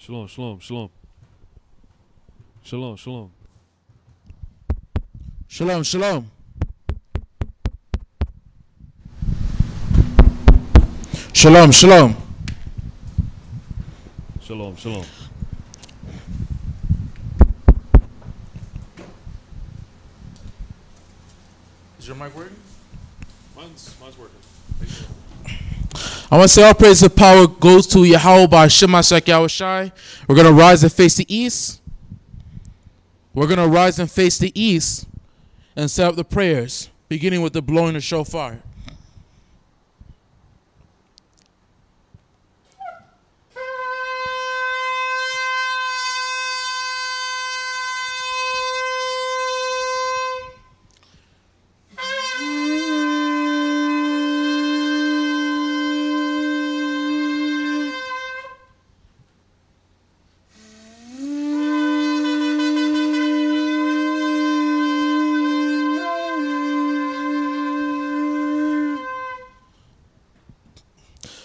Shalom, shalom, shalom. Shalom, shalom. Shalom, shalom. Shalom, shalom. Shalom, shalom. Is your mic working? Mine's working. I want to say all praise and power goes to Yahweh by Shema Shek Shai. We're going to rise and face the east. We're going to rise and face the east and set up the prayers, beginning with the blowing of shofar.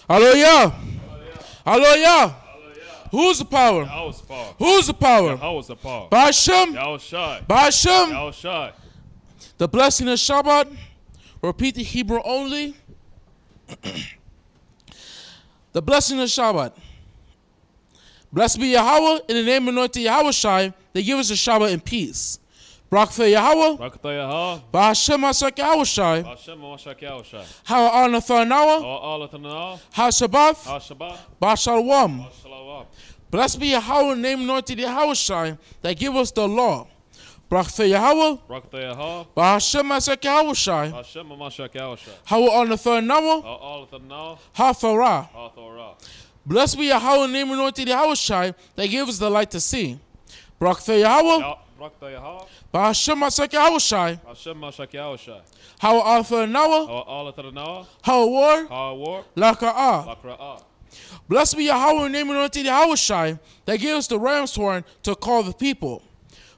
Hallelujah. Hallelujah. Who's the power? Yahweh's the power. Who's the power? Yahweh's the power. Ba'ashem. Yahweh Shai. Ba'ashem. Yahweh Shai. The blessing of Shabbat. Repeat the Hebrew only. The blessing of Shabbat. Blessed be Yahweh in the name of anointed Yahweh Shai. They give us a Shabbat in peace. Barak for Yahweh. Rakata Yahweh. Ba'ashem Asak Yahweh Shai. Hashem Mashak Yahweh Shai. How honor for an hour. Allah Tanah. How Shabbat. Shabbat. Ba'shalom. Shalom. Blessed be Yahweh in the name of anointed Yahweh Shai. That give us the law. Barak for Yahweh. Rakata Yahweh. Ba'ashem Asak Yahweh Shai. Hashem Mashak Yahweh Shai. How honor for an hour. Allah Tanah. How Farah. Torah. Blessed be Yahweh in the name of anointed Yahweh Shai. That give us the light to see. Barak for Yahweh. Rakata Yahweh. Ba'ashem Asak Yahweh Shai. Hashem Mashak Yahweh Shai. How honor for an hour. Allah Tanah. How war. War. Laka'ah. Lakra'ah. Blessed be Yahweh in the name of anointed Yahweh Shai. That give us the ram's horn to call the people.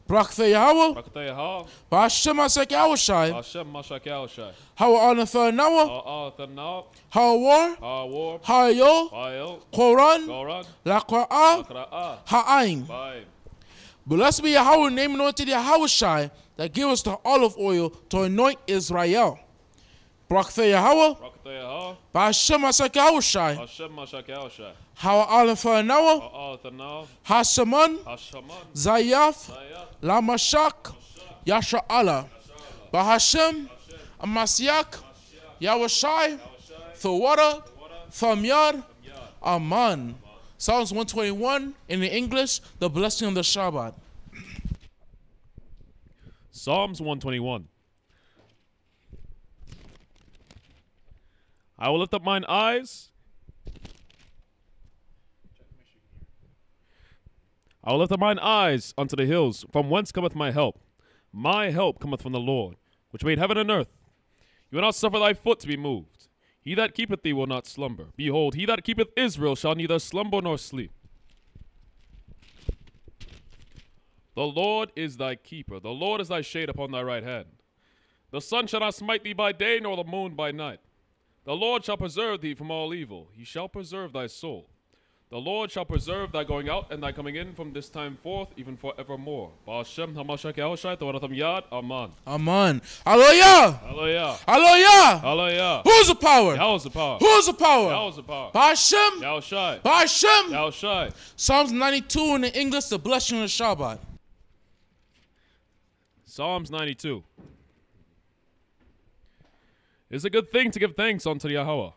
Barak for Yahweh. Rakata Yahweh. Ba'ashem Asak Yahweh Shai. Hashem Mashak Yahweh Shai. How honor for an hour. Allah Tanah. How war. War. How yo. Ayel. Quran. Goran. Laka'ah. Lakra'ah. Ha'ain. Bye. Blessed be Yahweh in the name of anointed Yahweh Shai. That give us the olive oil to anoint Israel. Barak for Yahweh. Rakata Yahweh. Ba'ashem Asak Yahweh Shai. Hashem Mashak Yahweh Shai. How honor for an hour. Allah Tanah. Hashaman. Hashaman. Zayaf. Ayat. Lamashak. Yasha Allah. Bahashem. Amasyak. Yahweh Shai. Thawara. Famyad. Aman. Psalms 121 in the English, the blessing of the Shabbat. Psalms 121. I will lift up mine eyes. I will lift up mine eyes unto the hills, from whence cometh my help. My help cometh from the Lord, which made heaven and earth. You will not suffer thy foot to be moved. He that keepeth thee will not slumber. Behold, he that keepeth Israel shall neither slumber nor sleep. The Lord is thy keeper. The Lord is thy shade upon thy right hand. The sun shall not smite thee by day, nor the moon by night. The Lord shall preserve thee from all evil. He shall preserve thy soul. The Lord shall preserve thy going out and thy coming in from this time forth, even forevermore. Ba'ashem Hamashak Yahushai, Tawaratam Yad, Aman. Aman. Hallelujah. Hallelujah. Hallelujah. Hallelujah. Who's the power? Yahweh's the power. Who's the power? Yahweh's the power. Ba'ashem. Yahushai. Ba'ashem. Yahushai. Psalms 92 in the English, the blessing of the Shabbat. Psalms 92. It is a good thing to give thanks unto Yahweh,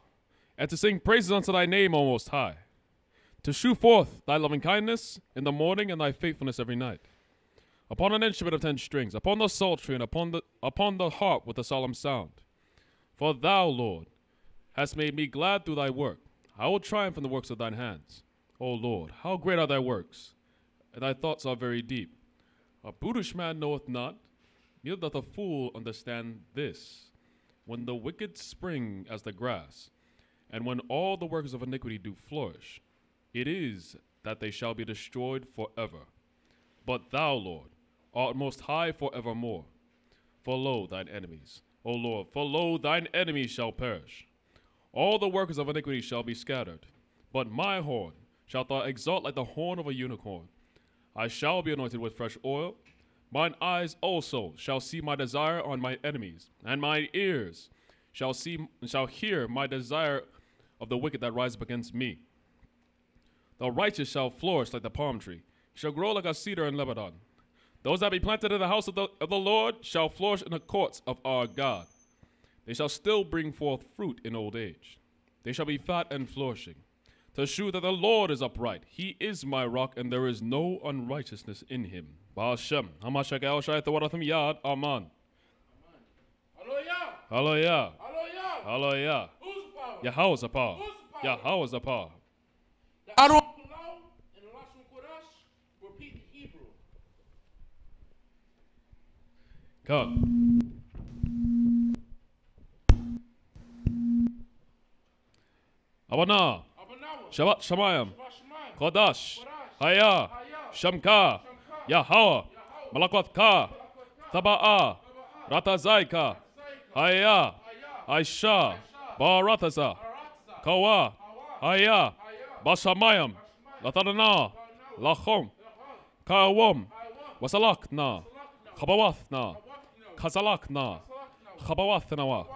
and to sing praises unto thy name, O Most High. To shew forth thy loving kindness in the morning and thy faithfulness every night. Upon an instrument of 10 strings, upon the psaltery, and upon the harp with a solemn sound. For thou, Lord, hast made me glad through thy work. I will triumph in the works of thine hands. O Lord, how great are thy works, and thy thoughts are very deep. A brutish man knoweth not, neither doth a fool understand this. When the wicked spring as the grass, and when all the workers of iniquity do flourish, it is that they shall be destroyed forever. But thou, Lord, art most high forevermore. For lo, thine enemies, O Lord, for lo, thine enemies shall perish. All the workers of iniquity shall be scattered, but my horn shalt thou exalt like the horn of a unicorn. I shall be anointed with fresh oil. Mine eyes also shall see my desire on my enemies, and my ears shall hear my desire of the wicked that rise up against me. The righteous shall flourish like the palm tree, shall grow like a cedar in Lebanon. Those that be planted in the house of the Lord shall flourish in the courts of our God. They shall still bring forth fruit in old age. They shall be fat and flourishing, to shew that the Lord is upright. He is my rock, and there is no unrighteousness in him. Ba'ashem, Hamashak El-Shai, Thawarathim Yad, Aman. Hallelujah. Hallelujah. Hallelujah. Hallelujah. Who's the power? Yahweh is the power. Who's the power? Yahweh is the power. The Aron Kulau and the Lashon Kodesh repeat in Hebrew. Come. Abana. Abanawa. Shabbat Shamayim. Bashmai. Kodash. Haya. Shamka. Yahweh. Malakot Ka. Taba'a. Ratazaika. Haya. Aisha. Barataza. Kawa. Haya. Bashamayim. Latadana. Lachom. Kawom. Wasalakna. Chabawathna. Kazalakna. Chabawathnawa.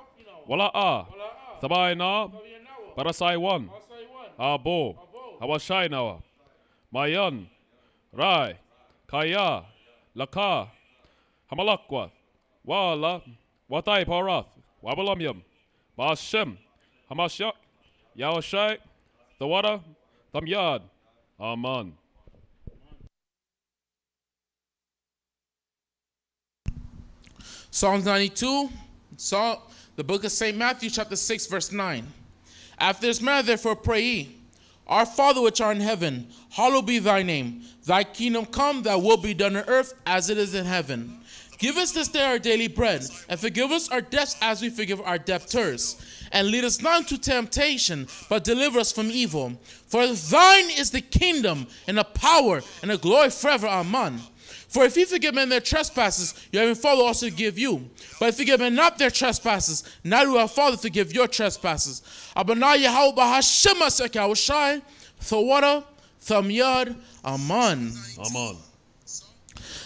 Wala'a. Tabaina. Barasai one. Abo. Hawashai nawa. Mayan. Rai. Kaya. Laka. Hamalakwa. Wala. Watai Parath. Wabalamyam. Bashem. Hamashak. Yaoshai. Thawada. Tamyad. Aman. Psalms 92, the book of St. Matthew, chapter 6, verse 9. After this manner, therefore, pray ye, Our Father which art in heaven, hallowed be thy name. Thy kingdom come, thy will be done on earth as it is in heaven. Give us this day our daily bread, and forgive us our debts as we forgive our debtors. And lead us not into temptation, but deliver us from evil. For thine is the kingdom, and the power, and the glory forever. Amen. For if you forgive men their trespasses, your heavenly Father also forgive you. But if you forgive men not their trespasses, neither will our Father forgive your trespasses. Abana Yahweh Bahashem Asek Yahushai, Thawada, Thamyad, Aman. Aman.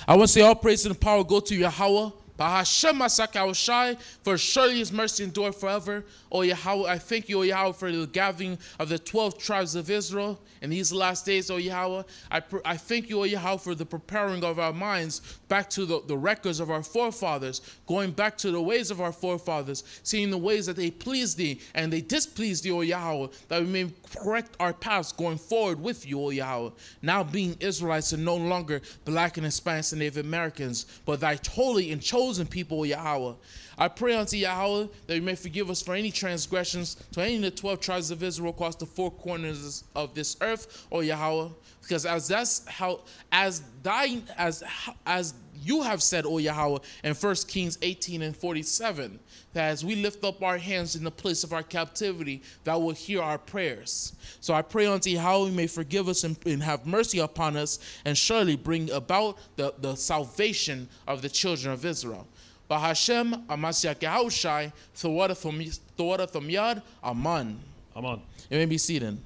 I want to say all praise and power go to Yahweh. Bahashem Asek Yahushai, for surely his mercy endure forever. O Yahweh, I thank you, O Yahweh, for the gathering of the 12 tribes of Israel in these last days, O Yahweh. I thank you, O Yahweh, for the preparing of our minds back to the records of our forefathers, going back to the ways of our forefathers, seeing the ways that they pleased thee and they displeased thee, O Yahweh, that we may correct our paths going forward with you, O Yahweh. Now being Israelites and no longer black and Hispanics and Native Americans, but thy holy and chosen people, O Yahweh. I pray unto Yahweh that you may forgive us for any transgressions to any of the 12 tribes of Israel across the four corners of this earth, O Yahweh. Because as you have said, O Yahweh, in 1 Kings 18 and 47, that as we lift up our hands in the place of our captivity, thou will hear our prayers. So I pray unto Yahweh, you may forgive us and have mercy upon us, and surely bring about the salvation of the children of Israel. Bahashem Amasyak Yahushai, Thawada Thamyad, Aman. Aman. You may be seated.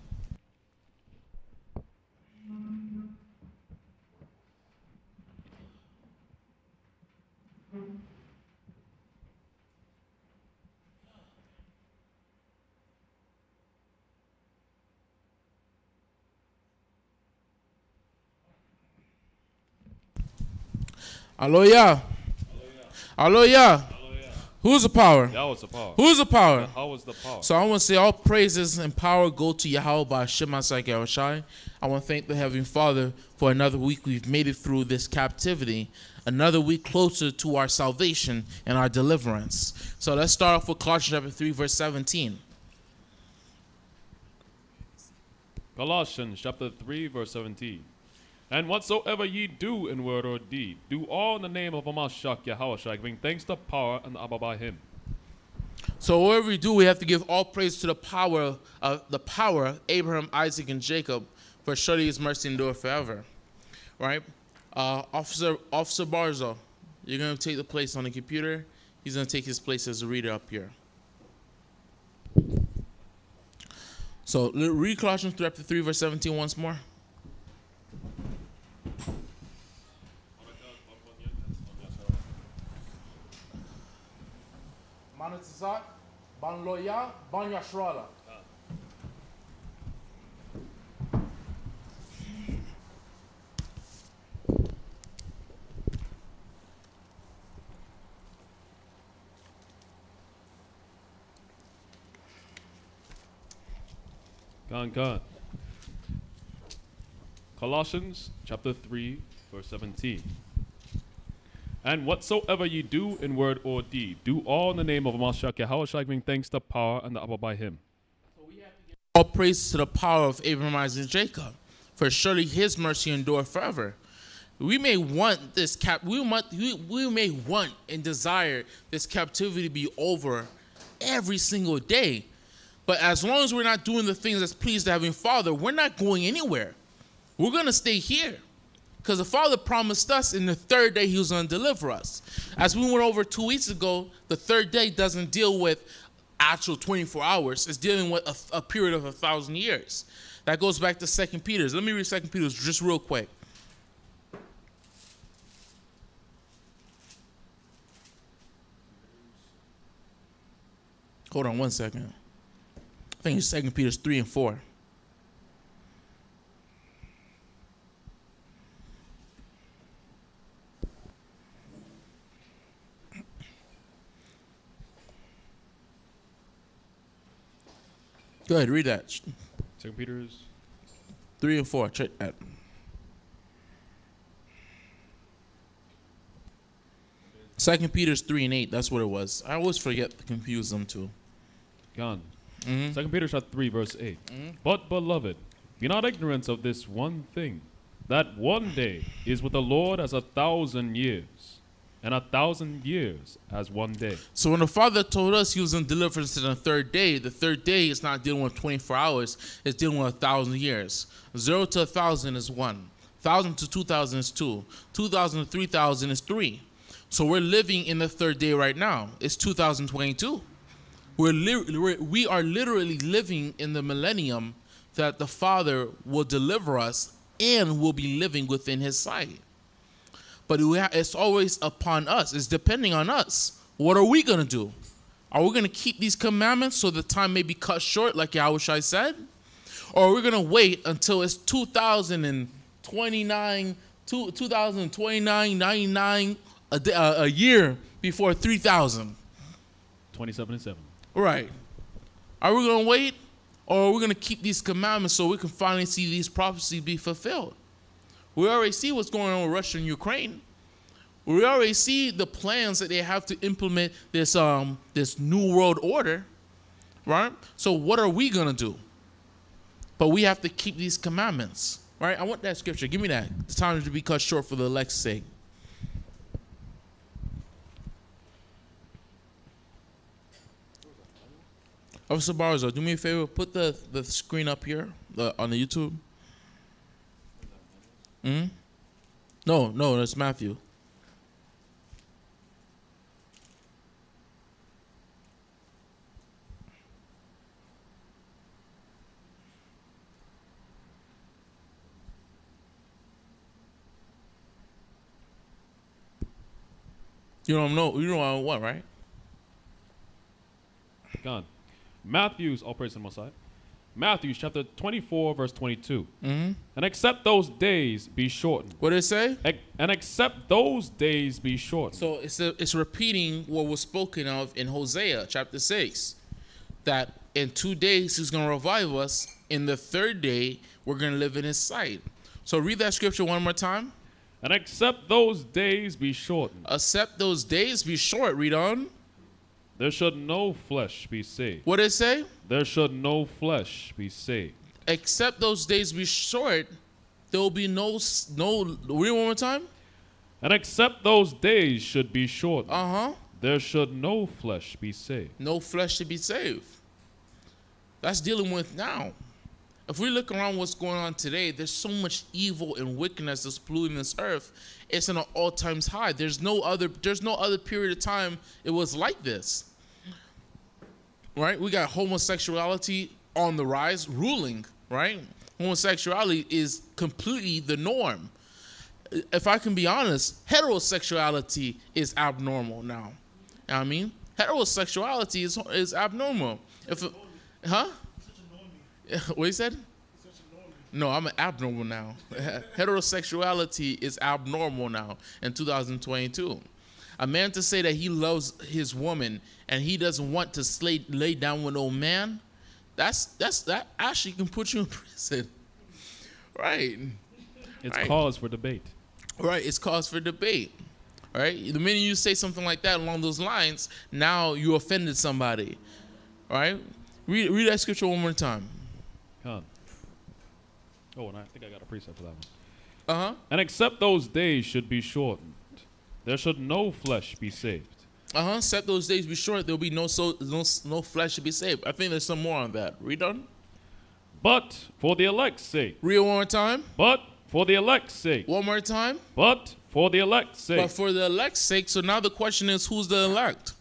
Hallelujah. Hallelujah. Who's the power? Yahweh is the power. Who's the power? Yahweh is the power. So I want to say all praises and power go to Yahweh by Shema Yahushai. I want to thank the Heavenly Father for another week we've made it through this captivity, another week closer to our salvation and our deliverance. So let's start off with Colossians chapter 3, verse 17. Colossians chapter 3, verse 17. And whatsoever ye do in word or deed, do all in the name of Amashak Yahushai, giving thanks to power and Abba by him. So whatever we do, we have to give all praise to the power of Abraham, Isaac, and Jacob, for surely his mercy endure forever. Right? Officer Barzo, you're going to take the place on the computer. He's going to take his place as a reader up here. So read Colossians chapter 3, verse 17 once more. Gone. Colossians chapter 3, verse 17. And whatsoever ye do in word or deed, do all in the name of Mashiach Yahushua, giving thanks to power and the power by him. All praise to the power of Abraham, Isaac, and Jacob, for surely his mercy endureth forever. We may want this we may want and desire this captivity to be over every single day. But as long as we're not doing the things that's pleased to Heavenly Father, we're not going anywhere. We're going to stay here. Because the Father promised us in the third day he was going to deliver us. As we went over 2 weeks ago, the third day doesn't deal with actual 24 hours. It's dealing with a period of 1,000 years. That goes back to 2 Peter. Let me read 2 Peter just real quick. Hold on 1 second. I think it's 2 Peter 3 and 4. Go ahead, read that. 2 Peter's 3 and 4. Check that. Second Peter's 3 and 8. That's what it was. I always forget to confuse them too. gone. 2 Peter chapter 3, verse 8. But, beloved, be not ignorant of this one thing, that one day is with the Lord as 1,000 years, and 1,000 years as one day. So when the Father told us he was in deliverance to the third day is not dealing with 24 hours, it's dealing with 1,000 years. 0 to 1,000 is 1. 1,000 to 2,000 is 2. 2,000 to 3,000 is 3. So we're living in the third day right now. It's 2022. We are literally living in the millennium that the Father will deliver us and will be living within his sight. But it's always upon us. It's depending on us. What are we going to do? Are we going to keep these commandments so the time may be cut short, like Yahushua said? Or are we going to wait until it's 2029, 99 a year before 3,000? 27 and 7. Right. Are we going to wait, or are we going to keep these commandments so we can finally see these prophecies be fulfilled? We already see what's going on with Russia and Ukraine. We already see the plans that they have to implement this new world order, right? So what are we going to do? But we have to keep these commandments, right? I want that scripture. Give me that. The time to be cut short for the elect's sake. Officer Barzo, do me a favor. Put the screen up here on the YouTube. No, that's Matthew. You don't know what, right? Gone. Matthew's, all praise to the Most High. Matthew chapter 24, verse 22. And except those days be shortened. What did it say? And except those days be shortened. So it's repeating what was spoken of in Hosea chapter 6. That in 2 days he's going to revive us. In the third day, we're going to live in his sight. So read that scripture one more time. And except those days be shortened. Except those days be short. Read on. There should no flesh be saved. What did it say? There should no flesh be saved. Except those days be short, there will be no. Read one more time. And except those days should be shortened. There should no flesh be saved. No flesh to be saved. That's dealing with now. If we look around what's going on today, there's so much evil and wickedness that's polluting this earth. It's in an all-time high. There's no other period of time it was like this. Right? We got homosexuality on the rise, ruling, right? Homosexuality is completely the norm. If I can be honest, heterosexuality is abnormal now. You know what I mean? Heterosexuality is abnormal. Huh? What you said? No, I'm an abnormal now. Heterosexuality is abnormal now in 2022. A man to say that he loves his woman and he doesn't want to lay down with no man, that actually can put you in prison. Right. It's right. cause for debate. Right, it's cause for debate. Right? The minute you say something like that along those lines, now you offended somebody. Right? Read that scripture one more time. Con. Oh, and I think I got a precept for that one. Uh-huh. And except those days should be shortened, there should no flesh be saved. Uh-huh. Except those days be short, there'll be no flesh to be saved. I think there's some more on that. Read on. But for the elect's sake. Read one more time. But for the elect's sake. One more time. But for the elect's sake. But for the elect's sake. So now the question is, who's the elect?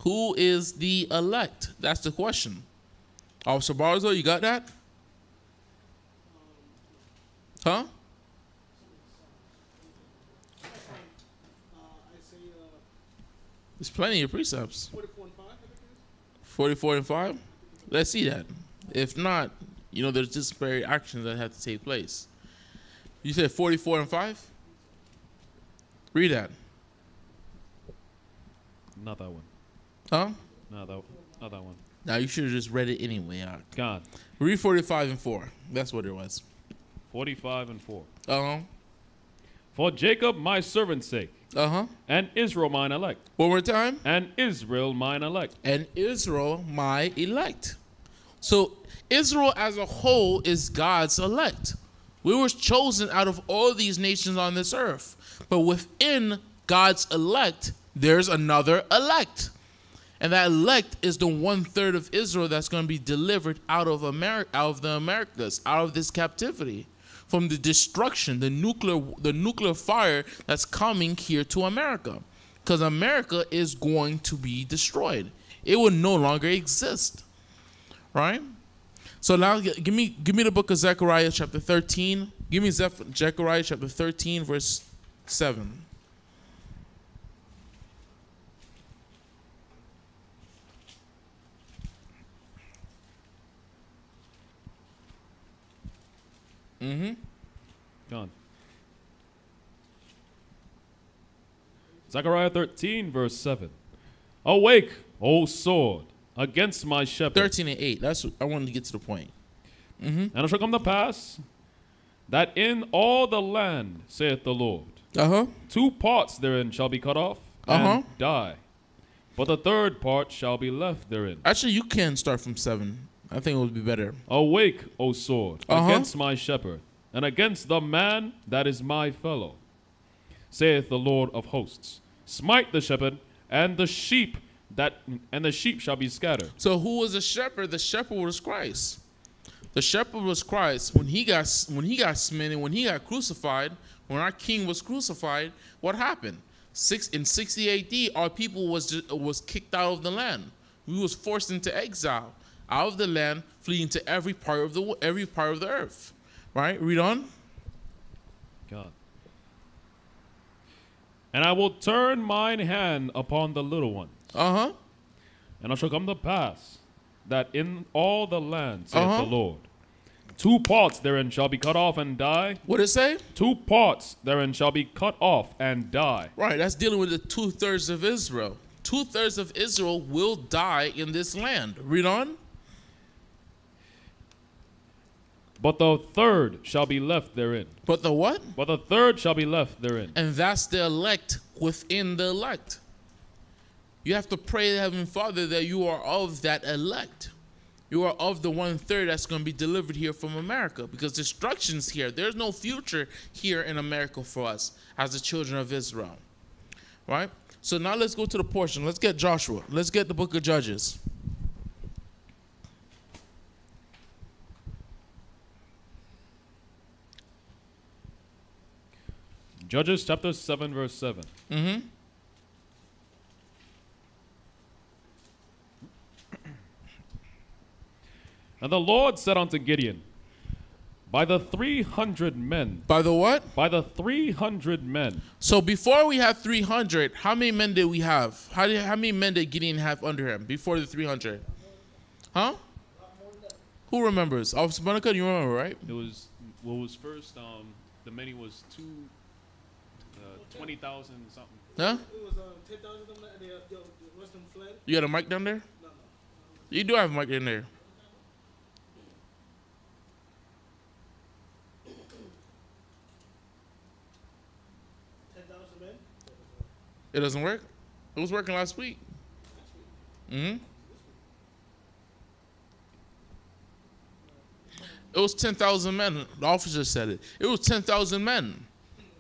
Who is the elect? That's the question. Officer Barzo, you got that? Huh? There's plenty of precepts. 44 and 5, I think it is. 44 and 5? Let's see that. If not, there's disparate actions that have to take place. You said 44 and 5? Read that. Not that one. Huh? Not that one. Now, you should have just read it anyway. God. Read 45 and 4. That's what it was. 45 and 4. Uh-huh. For Jacob my servant's sake. Uh-huh. And Israel mine elect. One more time. And Israel mine elect. And Israel my elect. So Israel as a whole is God's elect. We were chosen out of all these nations on this earth. But within God's elect, there's another elect. And that elect is the 1/3 of Israel that's going to be delivered out of America, out of the Americas, out of this captivity, from the destruction, the nuclear fire that's coming here to America, because America is going to be destroyed. It will no longer exist, right? So now, give me the book of Zechariah chapter 13. Give me Zechariah chapter 13, verse 7. Mm-hmm. Gone. Zechariah 13, verse 7. Awake, O sword, against my shepherd. 13 and 8. I wanted to get to the point. Mm-hmm. And it shall come to pass that in all the land, saith the Lord, 2 parts therein shall be cut off and die, but the 3rd part shall be left therein. Actually, you can start from 7. I think it would be better. Awake, O sword, against my shepherd, and against the man that is my fellow, saith the Lord of hosts. Smite the shepherd, and the sheep shall be scattered. So who was the shepherd? The shepherd was Christ. The shepherd was Christ. When he got smitten, when he got crucified, when our king was crucified, what happened? In 60 AD, our people was kicked out of the land. We was forced into exile, out of the land, fleeing to every part of the earth. Right? Read on. God. And I will turn mine hand upon the little ones. And it shall come to pass that in all the land, saith the Lord, 2 parts therein shall be cut off and die. What did it say? 2 parts therein shall be cut off and die. Right, that's dealing with the 2/3 of Israel. 2/3 of Israel will die in this land. Read on. But the 3rd shall be left therein. But the what? But the 3rd shall be left therein. And that's the elect within the elect. You have to pray to Heavenly Father that you are of that elect. You are of the 1/3 that's going to be delivered here from America, because destruction's here. There's no future here in America for us as the children of Israel. Right? So now let's go to the portion. Let's get Joshua. Let's get the book of Judges. Judges chapter 7, verse 7. And the Lord said unto Gideon, by the 300 men, By the what? by the 300 men, So before we had 300, how many men did we have? How many men did Gideon have under him before the 300? Huh? Who remembers? Officer Monica, you remember, right? it was, what was first, the many was 20,000 something. Huh? It was 10,000 of them, and the rest of them fled. You got a mic down there? No. You do have a mic in there. Men. It doesn't work? It was working last week. Mm-hmm. It was 10,000 men. The officer said it. It was 10,000 men.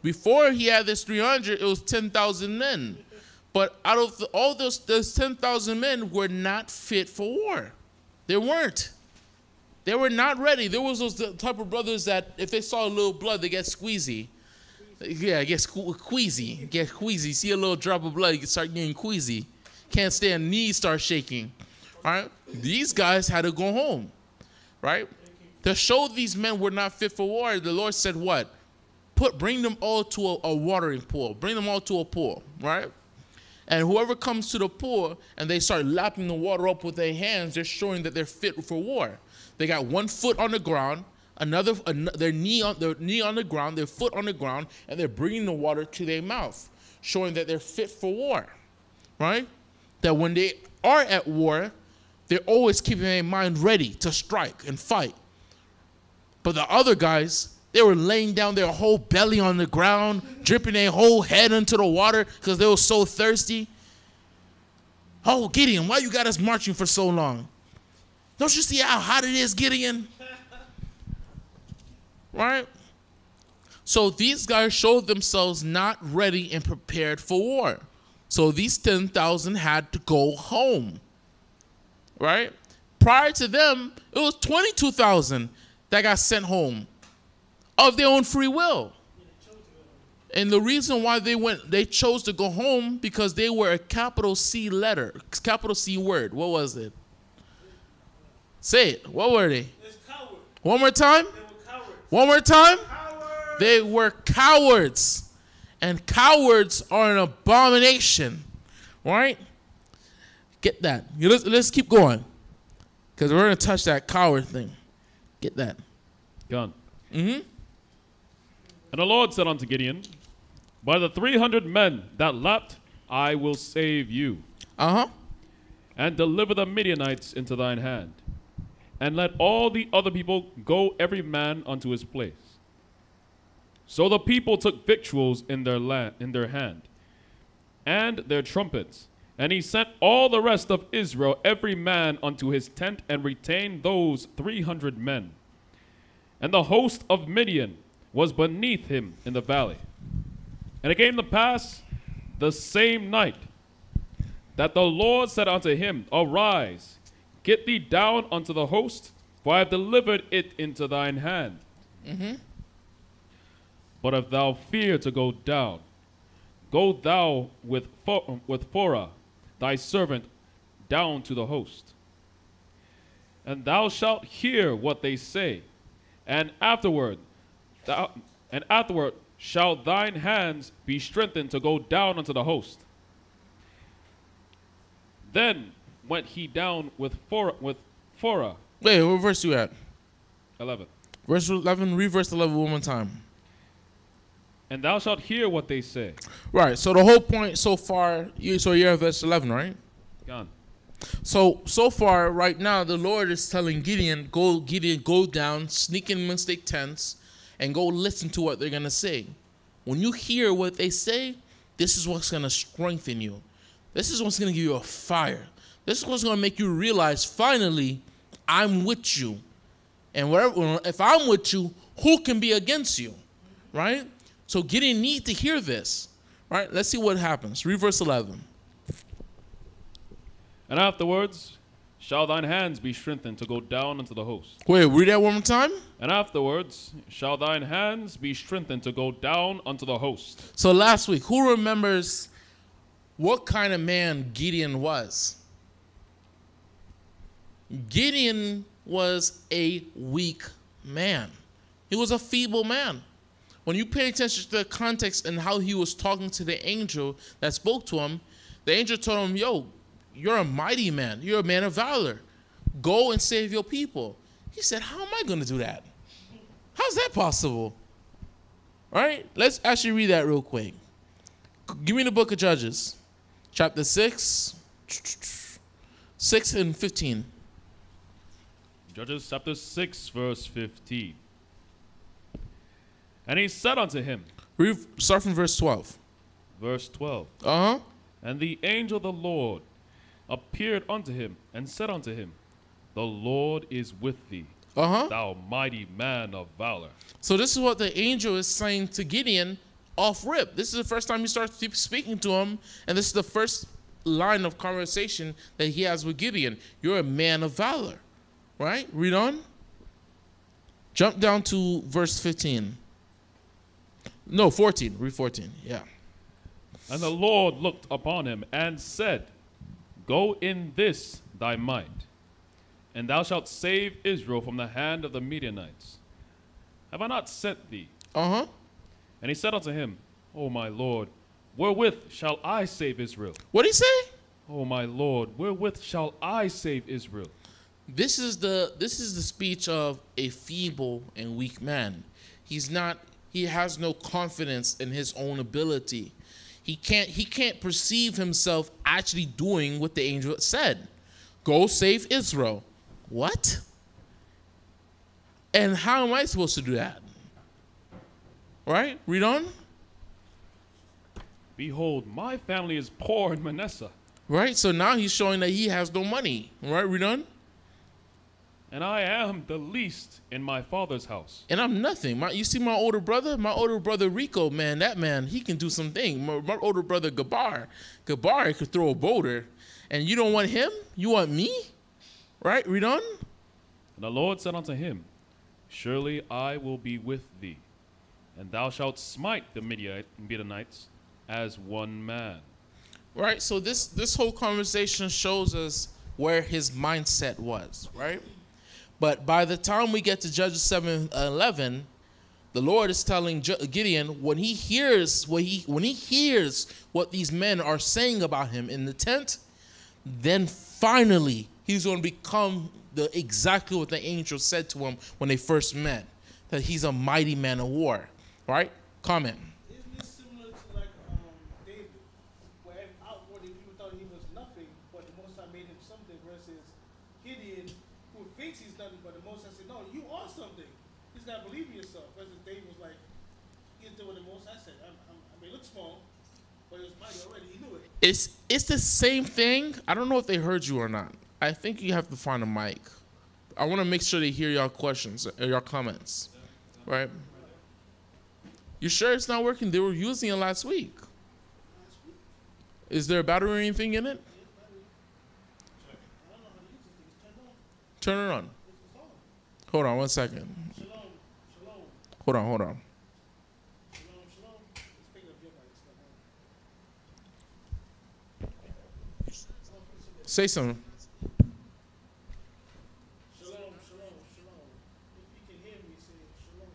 Before he had this 300, it was 10,000 men. But out of all those 10,000 men were not fit for war. They weren't. They were not ready. There was those type of brothers that if they saw a little blood, they get squeezy. Yeah, get queasy. Get queasy. See a little drop of blood, you start getting queasy. Can't stand, knees start shaking. All right? These guys had to go home. Right? To show these men were not fit for war, the Lord said what? Bring them all to a watering pool. Bring them all to a pool. Right? And whoever comes to the pool and they start lapping the water up with their hands, they're showing that they're fit for war. They got one foot on the ground, their knee on the ground, their foot on the ground, and they're bringing the water to their mouth, showing that they're fit for war, right? That when they are at war, they're always keeping their mind ready to strike and fight. But the other guys, they were laying down their whole belly on the ground, dripping their whole head into the water because they were so thirsty. Oh, Gideon, why you got us marching for so long? Don't you see how hot it is, Gideon? Right? So these guys showed themselves not ready and prepared for war. So these 10,000 had to go home. Right? Prior to them, it was 22,000 that got sent home of their own free will. And the reason why they chose to go home because they were a capital C letter, capital C word. What was it? Say it. What were they? One more time? One more time? Cowards. They were cowards. And cowards are an abomination. Right? Get that. Let's keep going. Because we're going to touch that coward thing. Get that. Gone. Mm-hmm. And the Lord said unto Gideon, by the 300 men that lapped, I will save you. Uh-huh. And deliver the Midianites into thine hand. And let all the other people go every man unto his place. So the people took victuals in their hand, and their trumpets. And he sent all the rest of Israel every man unto his tent, and retained those 300 men. And the host of Midian was beneath him in the valley. And it came to pass the same night that the Lord said unto him, arise, get thee down unto the host, for I have delivered it into thine hand. Mm-hmm. But if thou fear to go down, go thou with Phorah, thy servant, down to the host. And thou shalt hear what they say, and afterward shall thine hands be strengthened to go down unto the host. Then went he down with Phorah. Wait, what verse you at? 11. Verse 11, read verse 11 one more time. And thou shalt hear what they say. Right, so the whole point so far, you're at verse 11, right? Gone. So far, right now, the Lord is telling Gideon, go down, sneak in amongst their tents, and go listen to what they're going to say. When you hear what they say, this is what's going to strengthen you. This is what's going to give you a fire. This is what's going to make you realize, finally, I'm with you. And if I'm with you, who can be against you? Right? So Gideon needs to hear this. Right? Let's see what happens. Read verse 11. And afterwards shall thine hands be strengthened to go down unto the host. Wait, read that one more time. And afterwards shall thine hands be strengthened to go down unto the host. So last week, who remembers what kind of man Gideon was? Gideon was a weak man. He was a feeble man. When you pay attention to the context and how he was talking to the angel that spoke to him, the angel told him, yo, you're a mighty man. You're a man of valor. Go and save your people. He said, how am I going to do that? How's that possible? All right, let's actually read that real quick. Give me the book of Judges, chapter 6 and 15. Judges chapter 6, verse 15. And he said unto him, Start from verse 12. verse 12, Uh-huh. and the angel of the Lord appeared unto him and said unto him, the Lord is with thee, Uh-huh. thou mighty man of valor. So this is what the angel is saying to Gideon off rip. This is the first time he starts speaking to him, and this is the first line of conversation that he has with Gideon. You're a man of valor, right? Read on. Jump down to verse 15. No, 14. Read 14. Yeah. And the Lord looked upon him and said, go in this thy might, and thou shalt save Israel from the hand of the Midianites. Have I not sent thee? Uh-huh. And he said unto him, O my Lord, wherewith shall I save Israel? What did he say? O my Lord, wherewith shall I save Israel? This is the speech of a feeble and weak man. He has no confidence in his own ability. He can't perceive himself actually doing what the angel said. Go save Israel. What? And how am I supposed to do that? Right? Read on. Behold, my family is poor in Manasseh, Right? So now he's showing that he has no money. Right? Read on. and I am the least in my father's house. And I'm nothing. You see my older brother? My older brother Rico, man, that man, he can do something. My older brother Gabar could throw a boulder. And you don't want him? You want me? Right? Read on. And the Lord said unto him, surely I will be with thee, and thou shalt smite the Midianites as one man. Right? So this whole conversation shows us where his mindset was, right? But by the time we get to Judges 7:11, the Lord is telling Gideon when he hears what these men are saying about him in the tent, then finally he's going to become exactly what the angel said to him when they first met, that he's a mighty man of war. Right? Comment. Isn't this similar to like David, where outwardly people thought he was nothing, but the Most High made him something, versus Gideon, who thinks he's nothing, but the Most High said, no, you are something. You just gotta believe in yourself. Versus David was like, he did what the Most High said. I mean, it looked small, but it was mighty already. He knew it. It's the same thing. I don't know if they heard you or not. I think you have to find a mic. I want to make sure they hear your questions or your comments. Right? You sure it's not working? They were using it last week. Is there a battery or anything in it? Turn it on. Hold on 1 second. Shalom, shalom, Hold on. shalom, shalom. Let's pick up your mics. Say something. Shalom, shalom, shalom. If you can hear me, say shalom.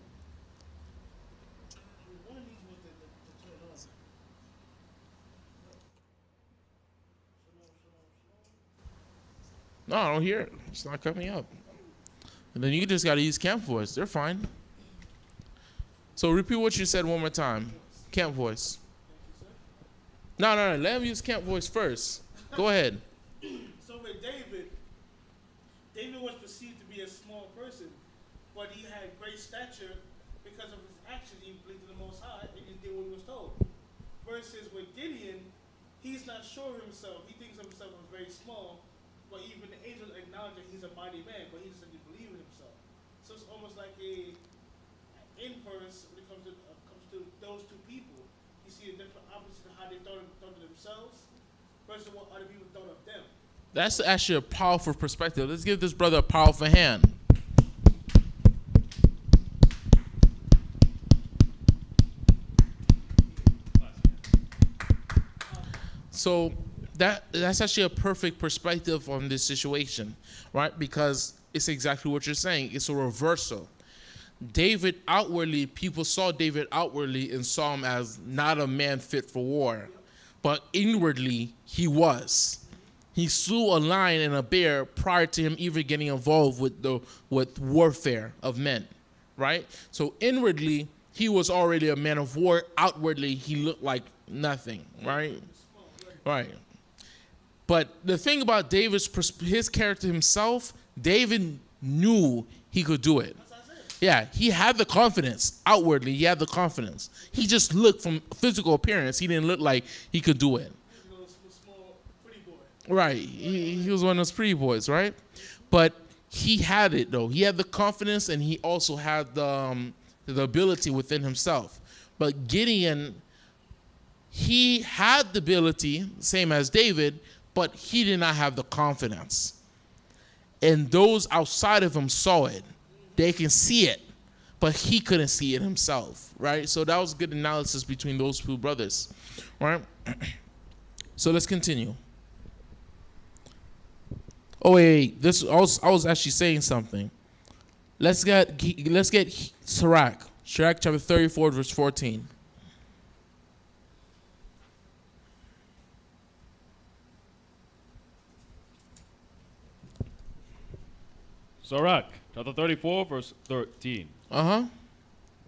One of these was to turn on. Shalom, shalom, shalom. No, I don't hear it. It's not coming up. And then you just got to use camp voice. They're fine. So repeat what you said one more time. Camp voice. No. Let him use camp voice first. Go ahead. So with David was perceived to be a small person, but he had great stature because of his actions. He believed in the Most High and he did what he was told. Versus with Gideon, he's not sure of himself. He thinks of himself as very small, but even the angels acknowledge that he's a mighty man, but he doesn't believe in himself. So it's almost like an inverse when it comes to those two people. You see a different opposite of how they thought of themselves versus what other people thought of them. That's actually a powerful perspective. Let's give this brother a powerful hand. So that's actually a perfect perspective on this situation, right? Because it's exactly what you're saying. It's a reversal. David outwardly, people saw David outwardly and saw him as not a man fit for war. But inwardly, he was. He slew a lion and a bear prior to him even getting involved with warfare of men, right? So inwardly, he was already a man of war. Outwardly, he looked like nothing, right? Right. But the thing about his character himself, David knew he could do it. Yeah, he had the confidence. Outwardly, he had the confidence. He just looked from physical appearance. He didn't look like he could do it. Right. He was one of those pretty boys, right? But he had it, though. He had the confidence, and he also had the ability within himself. But Gideon, he had the ability, same as David, but he did not have the confidence. And those outside of him saw it. They can see it, but he couldn't see it himself, right? So that was good analysis between those two brothers, right? So let's continue. Oh wait, this I was actually saying something. Let's get Sirach chapter 34 verse 14. Sirach, chapter 34, verse 13. Uh-huh.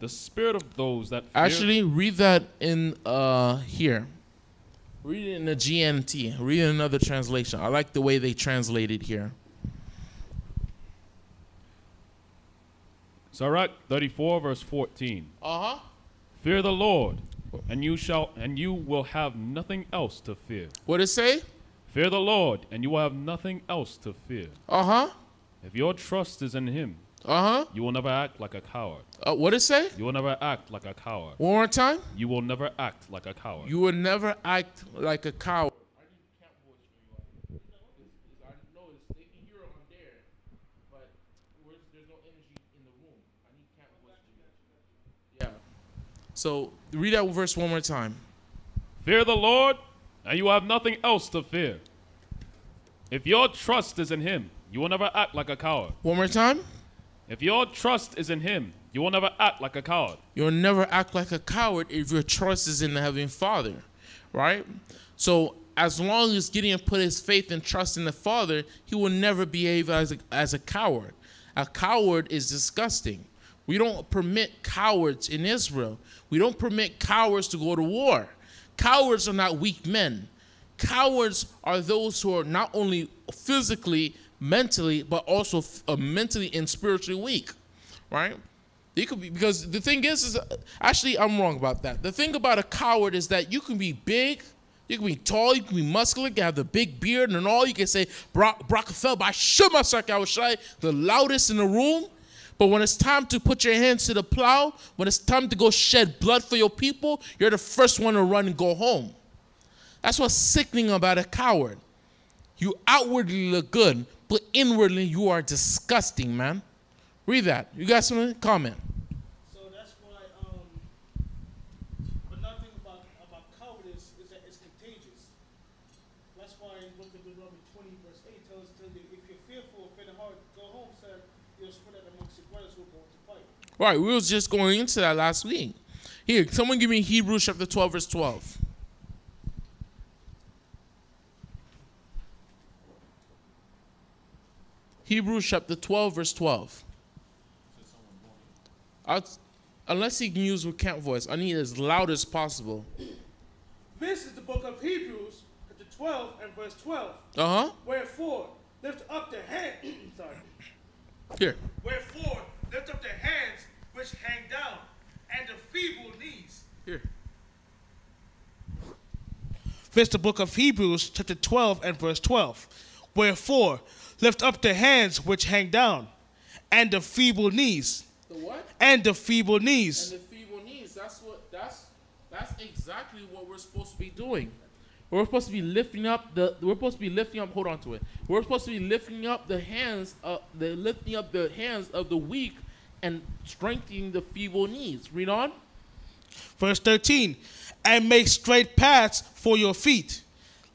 The spirit of those that fear... Actually, read that in here. Read it in the GNT. Read another translation. I like the way they translate it here. Sirach 34, verse 14. Uh-huh. Fear the Lord, and you will have nothing else to fear. What it say? Fear the Lord, and you will have nothing else to fear. Uh-huh. If your trust is in him, you will never act like a coward. What it say? You will never act like a coward. One more time. You will never act like a coward. You will never act like a coward. Yeah. So read that verse one more time. Fear the Lord, and you will have nothing else to fear. If your trust is in him, you will never act like a coward. One more time. If your trust is in him, you will never act like a coward. You'll never act like a coward if your trust is in the Heavenly Father, right? So as long as Gideon put his faith and trust in the Father, he will never behave as a coward. A coward is disgusting. We don't permit cowards in Israel. We don't permit cowards to go to war. Cowards are not weak men. Cowards are those who are not only physically, mentally, but also mentally and spiritually weak, right? They could be, because the thing is actually I'm wrong about that. The thing about a coward is that you can be big, you can be tall, you can be muscular, you can have the big beard and all. You can say Barak fell by Shema Sarkawashai, the loudest in the room. But when it's time to put your hands to the plow, when it's time to go shed blood for your people, you're the first one to run and go home. That's what's sickening about a coward. You outwardly look good, but inwardly you are disgusting, man. Read that. You got something? Comment. So that's why, another thing about cowardice is that it's contagious. That's why in the book of Deuteronomy 20, verse 8 tells you, if you're fearful, faint of heart, go home, sir. You'll spread out amongst your brothers who are going to fight. Right, we was just going into that last week. Here, someone give me Hebrews chapter 12, verse 12. Hebrews chapter 12, verse 12. Unless he can use with camp voice, I need it as loud as possible. This is the book of Hebrews, chapter 12 and verse 12. Uh-huh. Wherefore, lift up the hand. Sorry. Here. Wherefore, lift up the hands which hang down, and the feeble knees. Here. This is the book of Hebrews, chapter 12 and verse 12. Wherefore, lift up the hands which hang down, and the feeble knees. The what? And the feeble knees. And the feeble knees. That's exactly what we're supposed to be doing. We're supposed to be lifting up hold on to it. We're supposed to be lifting up the hands of the weak and strengthening the feeble knees. Read on. Verse 13. And make straight paths for your feet,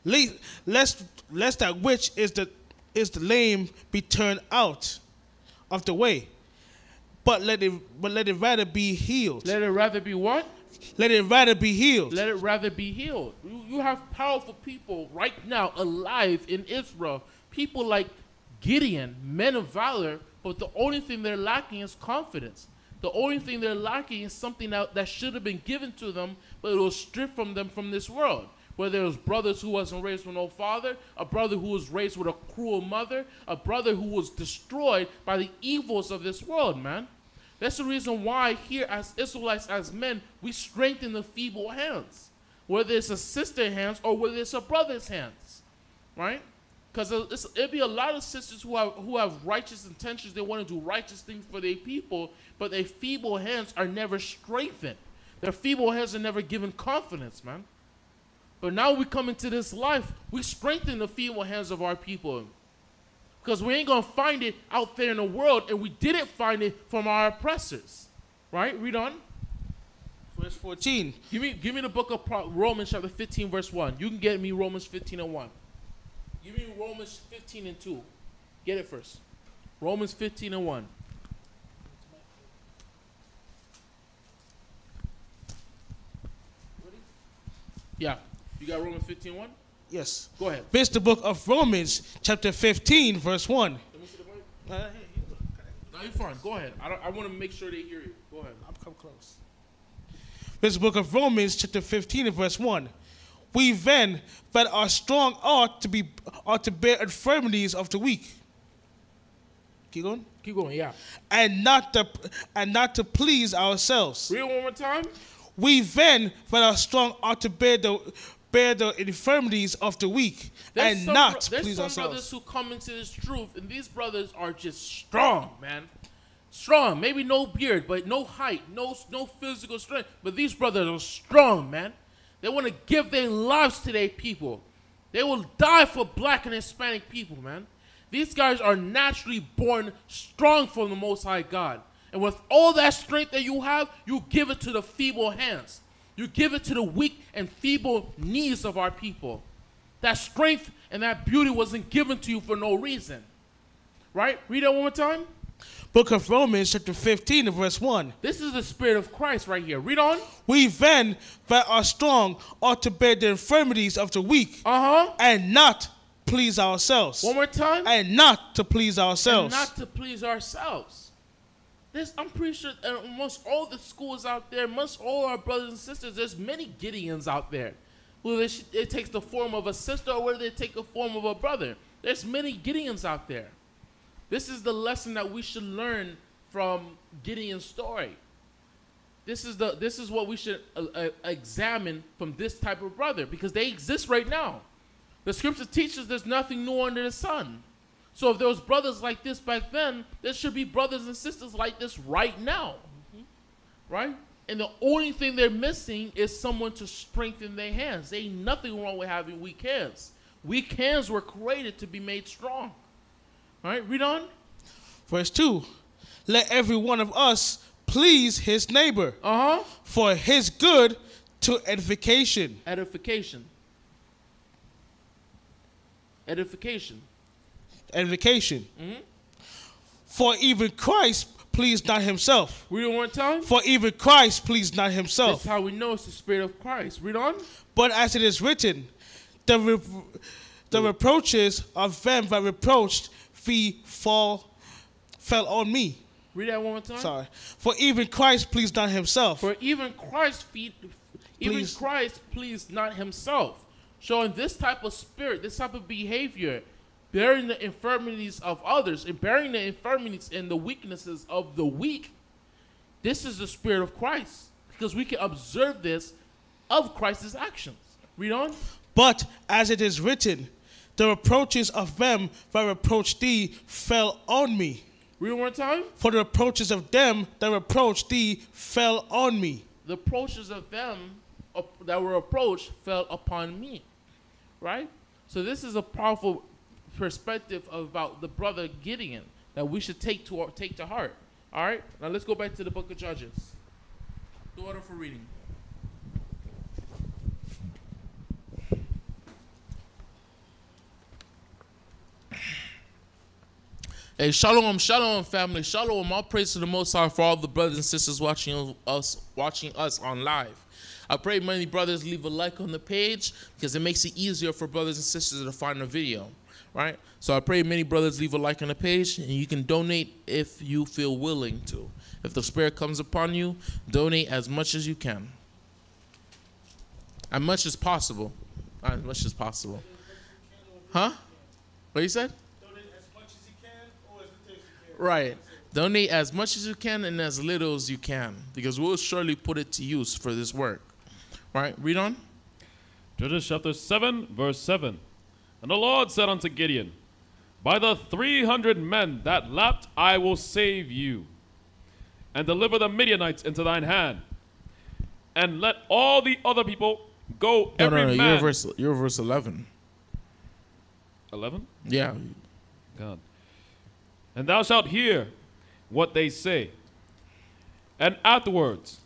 lest that which is the lame be turned out, of the way, but let it rather be healed. Let it rather be what? Let it rather be healed. Let it rather be healed. You have powerful people right now alive in Israel. People like Gideon, men of valor, but the only thing they're lacking is confidence. The only thing they're lacking is something that should have been given to them, but it was stripped from them from this world. Whether it was brothers who wasn't raised with no father, a brother who was raised with a cruel mother, a brother who was destroyed by the evils of this world, man. That's the reason why here as Israelites, as men, we strengthen the feeble hands. Whether it's a sister's hands or whether it's a brother's hands, right? Because it'll be a lot of sisters who have righteous intentions. They want to do righteous things for their people, but their feeble hands are never strengthened. Their feeble hands are never given confidence, man. But now we come into this life, we strengthen the feeble hands of our people. Because we ain't going to find it out there in the world, and we didn't find it from our oppressors. Right? Read on. Verse 14. Give me the book of Romans chapter 15, verse 1. You can get me Romans 15 and 1. Give me Romans 15 and 2. Get it first. Romans 15 and 1. Yeah. You got Romans 15 1? Yes. Go ahead. This is the book of Romans, chapter 15, verse 1. Let me see the Bible. No, you're fine. Go ahead. I want to make sure they hear you. Go ahead. I'll come close. This is the book of Romans, chapter 15, verse 1. We then that are strong ought to bear infirmities of the weak. Keep going. Keep going, yeah. And not to please ourselves. Read it one more time. We then that are strong ought to bear the infirmities of the weak, and not please ourselves. There's some brothers who come into this truth, and these brothers are just strong, man. Strong. Maybe no beard, but no height, no physical strength. But these brothers are strong, man. They want to give their lives to their people. They will die for black and Hispanic people, man. These guys are naturally born strong from the Most High God. And with all that strength that you have, you give it to the feeble hands. You give it to the weak and feeble knees of our people. That strength and that beauty wasn't given to you for no reason. Right? Read that one more time. Book of Romans, chapter 15, verse 1. This is the Spirit of Christ right here. Read on. We then that are strong ought to bear the infirmities of the weak, and not please ourselves. One more time. And not to please ourselves. And not to please ourselves. I'm pretty sure amongst all the schools out there, amongst all our brothers and sisters, there's many Gideons out there. Whether it takes the form of a sister or whether it take the form of a brother. There's many Gideons out there. This is the lesson that we should learn from Gideon's story. This is what we should examine from this type of brother, because they exist right now. The scripture teaches there's nothing new under the sun. So if there was brothers like this back then, there should be brothers and sisters like this right now. Right? And the only thing they're missing is someone to strengthen their hands. There ain't nothing wrong with having weak hands. Weak hands were created to be made strong. Right? Read on. Verse 2. Let every one of us please his neighbor for his good to edification. Edification. Edification. Edification. For even Christ pleased not himself. Read it one more time. For even Christ pleased not himself. That's how we know it's the Spirit of Christ. Read on. But as it is written, the reproaches of them that reproached thee fell on me. Read that one more time. Sorry. For even Christ pleased not himself. For even Christ pleased not himself. Showing this type of spirit, this type of behavior, bearing the infirmities of others and bearing the infirmities and the weaknesses of the weak. This is the Spirit of Christ, because we can observe this of Christ's actions. Read on. But as it is written, the reproaches of them that reproached thee fell on me. Read one more time. For the reproaches of them that reproached thee fell on me. The reproaches of them that were approached fell upon me. Right? So this is a powerful perspective about the brother Gideon that we should take to heart. All right? Now let's go back to the book of Judges. The order for reading. Hey, shalom, shalom, family. Shalom. All praise to the Most High for all the brothers and sisters watching us on live. I pray many brothers leave a like on the page because it makes it easier for brothers and sisters to find the video, right? So I pray many brothers leave a like on the page, and you can donate if you feel willing to. If the Spirit comes upon you, donate as much as you can. As much as possible. As much as possible. Huh? What you said? Donate as much as you can or as little as you can. Right. Donate as much as you can and as little as you can, because we'll surely put it to use for this work. Right? Read on. Judges chapter 7, verse 7. And the Lord said unto Gideon, by the 300 men that lapped I will save you, and deliver the Midianites into thine hand. And let all the other people go every man. You're verse 11. 11? Yeah. God. And thou shalt hear what they say. And afterwards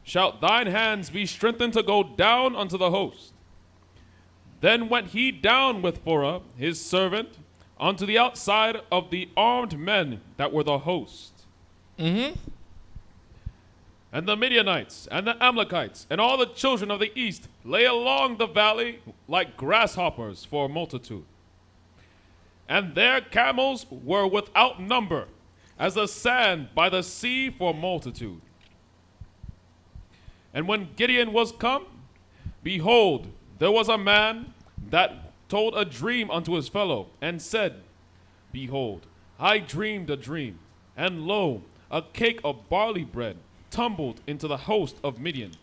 shalt thine hands be strengthened to go down unto the host. Then went he down with Phurah his servant unto the outside of the armed men that were the host. Mm-hmm. And the Midianites and the Amalekites and all the children of the east lay along the valley like grasshoppers for multitude. And their camels were without number, as the sand by the sea for multitude. And when Gideon was come, behold, there was a man that told a dream unto his fellow, and said, behold, I dreamed a dream, and lo, a cake of barley bread tumbled into the host of Midian,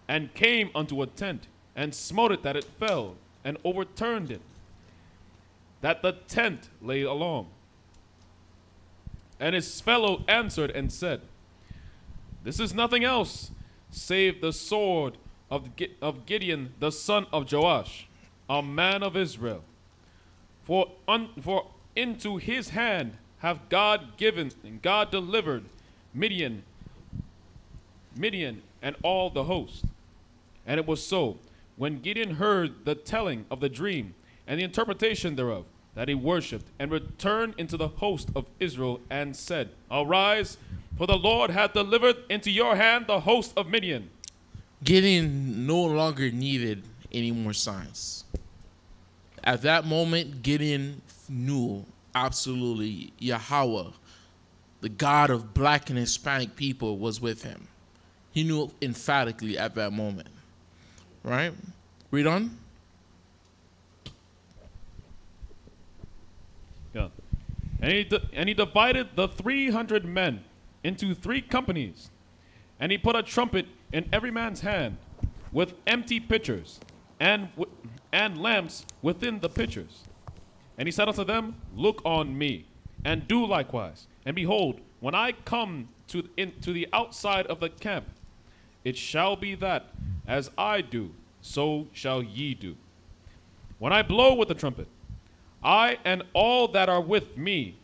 and came unto a tent, and smote it that it fell, and overturned it, that the tent lay along. And his fellow answered and said, this is nothing else save the sword of Gideon the son of Joash, a man of Israel. For into his hand hath God given and God delivered Midian and all the host. And it was so, when Gideon heard the telling of the dream and the interpretation thereof, that he worshipped and returned into the host of Israel and said, arise, for the Lord hath delivered into your hand the host of Midian. Gideon no longer needed any more signs. At that moment, Gideon knew absolutely Yahweh, the God of black and Hispanic people, was with him. He knew emphatically at that moment. Right? Read on. Yeah. And he divided the 300 men into 3 companies, and he put a trumpet in every man's hand, with empty pitchers, and lamps within the pitchers. And he said unto them, look on me, and do likewise. And behold, when I come to the outside of the camp, it shall be that, as I do, so shall ye do. When I blow with the trumpet, I and all that are with me,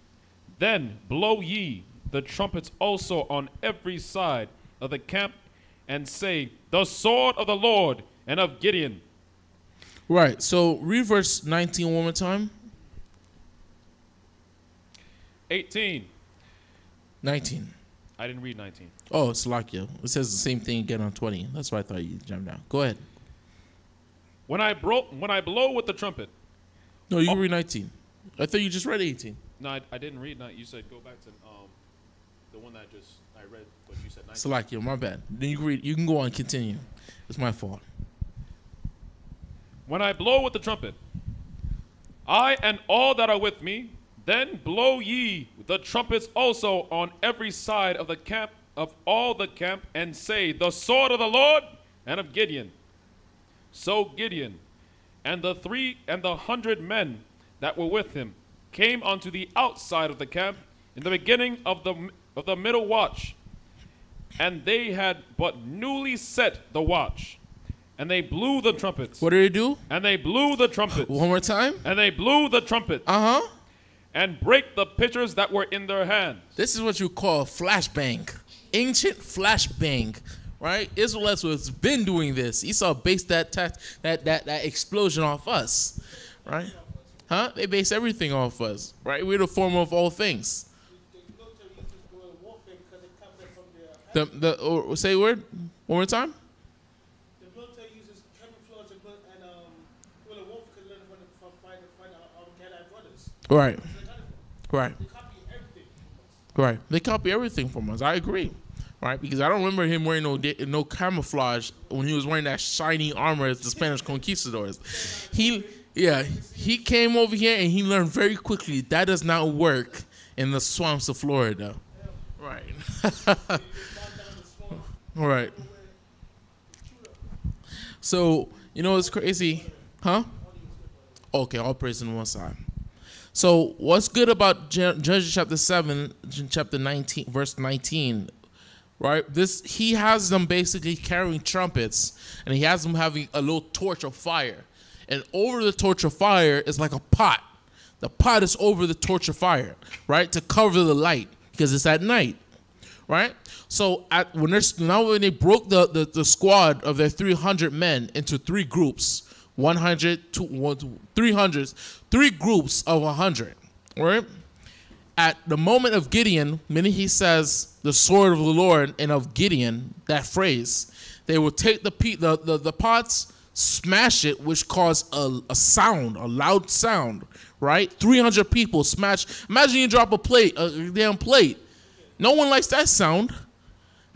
then blow ye the trumpets also on every side of the camp, and say, the sword of the Lord and of Gideon. Right. So read verse 19 one more time. 18. 19. I didn't read 19. Oh, it's Salakia. It says the same thing again on 20. That's why I thought you jammed down. Go ahead. When I blow with the trumpet. No, you can read 19. I thought you just read 18. No, I didn't read 19. You said go back to the one that I read, but you said 19. Salakia, my bad. Then you can read. You can go on and continue. It's my fault. When I blow with the trumpet, I and all that are with me, then blow ye the trumpets also on every side of the camp, of all the camp, and say, the sword of the Lord and of Gideon. So Gideon and the 100 men that were with him came unto the outside of the camp in the beginning of the middle watch, and they had but newly set the watch. And they blew the trumpets. What did they do? And they blew the trumpets. One more time. And they blew the trumpets. Uh-huh. And break the pitchers that were in their hands. This is what you call flashbang. Ancient flashbang. Right? Israelites has been doing this. Esau based that explosion off us. Right? Huh? They base everything off us, right? We're the form of all things. The military uses guerrilla warfare because they copy it from their. Say a word one more time. The military uses camouflage and guerrilla warfare because they learn from fighting our Gadite brothers. Right. So they got it Right. They copy everything from us. Right. They copy everything from us. I agree. Right, because I don't remember him wearing no camouflage when he was wearing that shiny armor as the Spanish conquistadors. He came over here and he learned very quickly that does not work in the swamps of Florida. Right. Right. So, you know it's crazy, huh? Okay, all praise on one side. So, what's good about Judges chapter 7, chapter 19, verse 19? Right, he has them basically carrying trumpets, and he has them having a little torch of fire, and over the torch of fire is like a pot. The pot is over the torch of fire, right, to cover the light because it's at night, right? So when they broke the squad of their 300 men into three groups, 100 to 300, three groups of 100, right? At the moment of Gideon, meaning he says the sword of the Lord, and of Gideon, that phrase, they will take the pots, smash it, which caused a sound, a loud sound, right? 300 people smash. Imagine you drop a damn plate. No one likes that sound.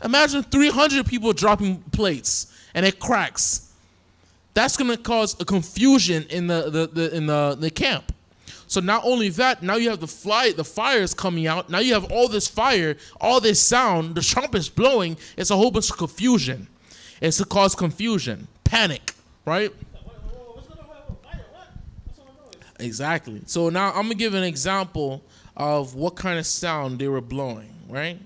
Imagine 300 people dropping plates and it cracks. That's gonna cause a confusion in the camp. So not only that, now you have the fire is coming out. Now you have all this fire, all this sound, the trumpet's blowing. It's a whole bunch of confusion. It's to cause confusion, panic, right? What's going on? Fire? What? What's going on? Exactly. So now I'm gonna give an example of what kind of sound they were blowing, right?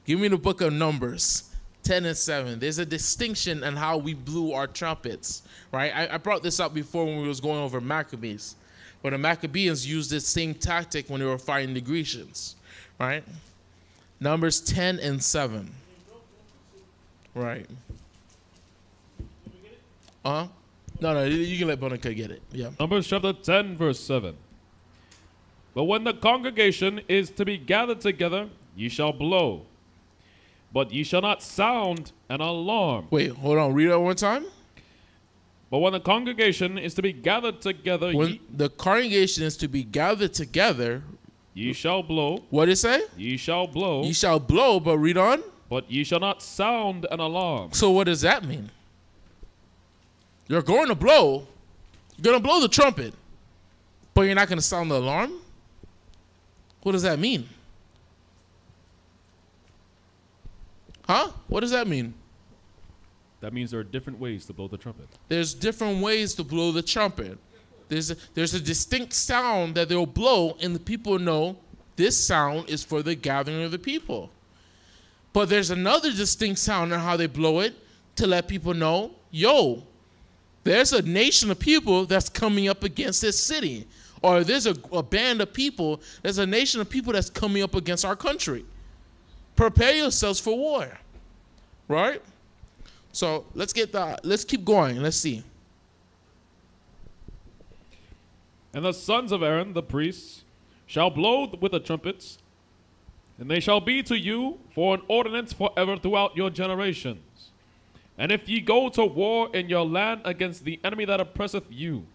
Give me the book of Numbers 10 and 7. There's a distinction in how we blew our trumpets, right? I brought this up before when we was going over Maccabees. But the Maccabees used this same tactic when they were fighting the Grecians, right? Numbers 10 and 7. Right. No, you can let Bonica get it. Yeah. Numbers chapter 10, verse 7. But when the congregation is to be gathered together, ye shall blow. But ye shall not sound an alarm. Wait, hold on. Read that one time. But when the congregation is to be gathered together, When the congregation is to be gathered together, ye shall blow. what did it say? Ye shall blow. You shall blow, but read on. But ye shall not sound an alarm. So what does that mean? You're going to blow. You're going to blow the trumpet, but you're not going to sound the alarm? What does that mean? Huh? What does that mean? That means there are different ways to blow the trumpet. There's different ways to blow the trumpet. There's a distinct sound that they'll blow, and the people know this sound is for the gathering of the people. But there's another distinct sound in how they blow it to let people know, yo, there's a nation of people that's coming up against this city. Or there's a band of people, there's a nation of people that's coming up against our country. Prepare yourselves for war. Right? So let's keep going. Let's see. And the sons of Aaron, the priests, shall blow with the trumpets, and they shall be to you for an ordinance forever throughout your generations. And if ye go to war in your land against the enemy that oppresseth you,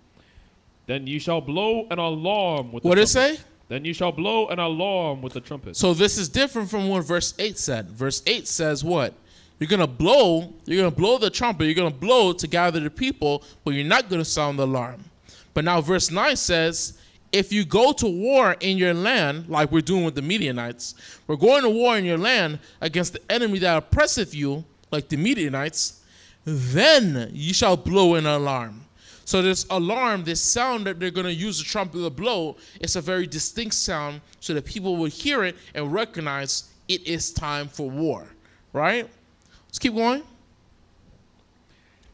then ye shall blow an alarm with the trumpet. What did it say? Then ye shall blow an alarm with the trumpet. So this is different from what verse 8 said. Verse 8 says what? You're going to blow the trumpet, you're going to blow to gather the people, but you're not going to sound the alarm. But now verse 9 says, if you go to war in your land, like we're doing with the Midianites, we're going to war in your land against the enemy that oppresseth you, like the Midianites, then you shall blow an alarm. So this alarm, this sound that they're going to use the trumpet to blow, it's a very distinct sound so that people will hear it and recognize it is time for war. Right? Let's keep going.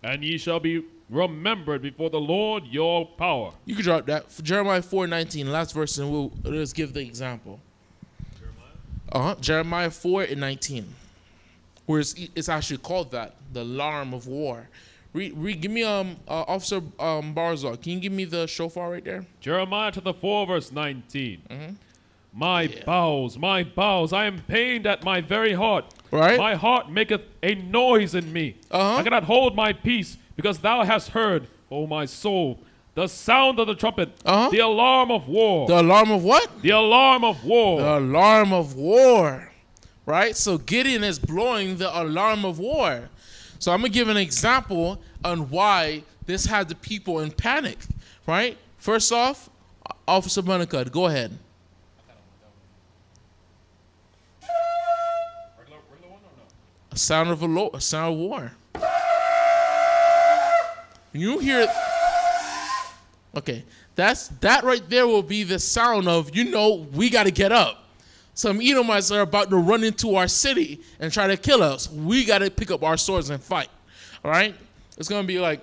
And ye shall be remembered before the Lord your power. You can drop that. Jeremiah 4:19, last verse, and let's give the example. Jeremiah 4:19, where it's actually called that, the alarm of war, Give me Officer Barzal. Can you give me the shofar right there? Jeremiah chapter 4, verse 19. Mm-hmm. My bowels, I am pained at my very heart. Right. My heart maketh a noise in me. I cannot hold my peace, because thou hast heard, O my soul, the sound of the trumpet, the alarm of war. The alarm of what? The alarm of war. The alarm of war. Right? So Gideon is blowing the alarm of war. So I'm going to give an example on why this had the people in panic. Right? First off, Officer Bunnicud, go ahead. A sound of a sound of war. You hear? Okay, that right there will be the sound of, we got to get up. Some Edomites are about to run into our city and try to kill us. We got to pick up our swords and fight. All right, it's gonna be like.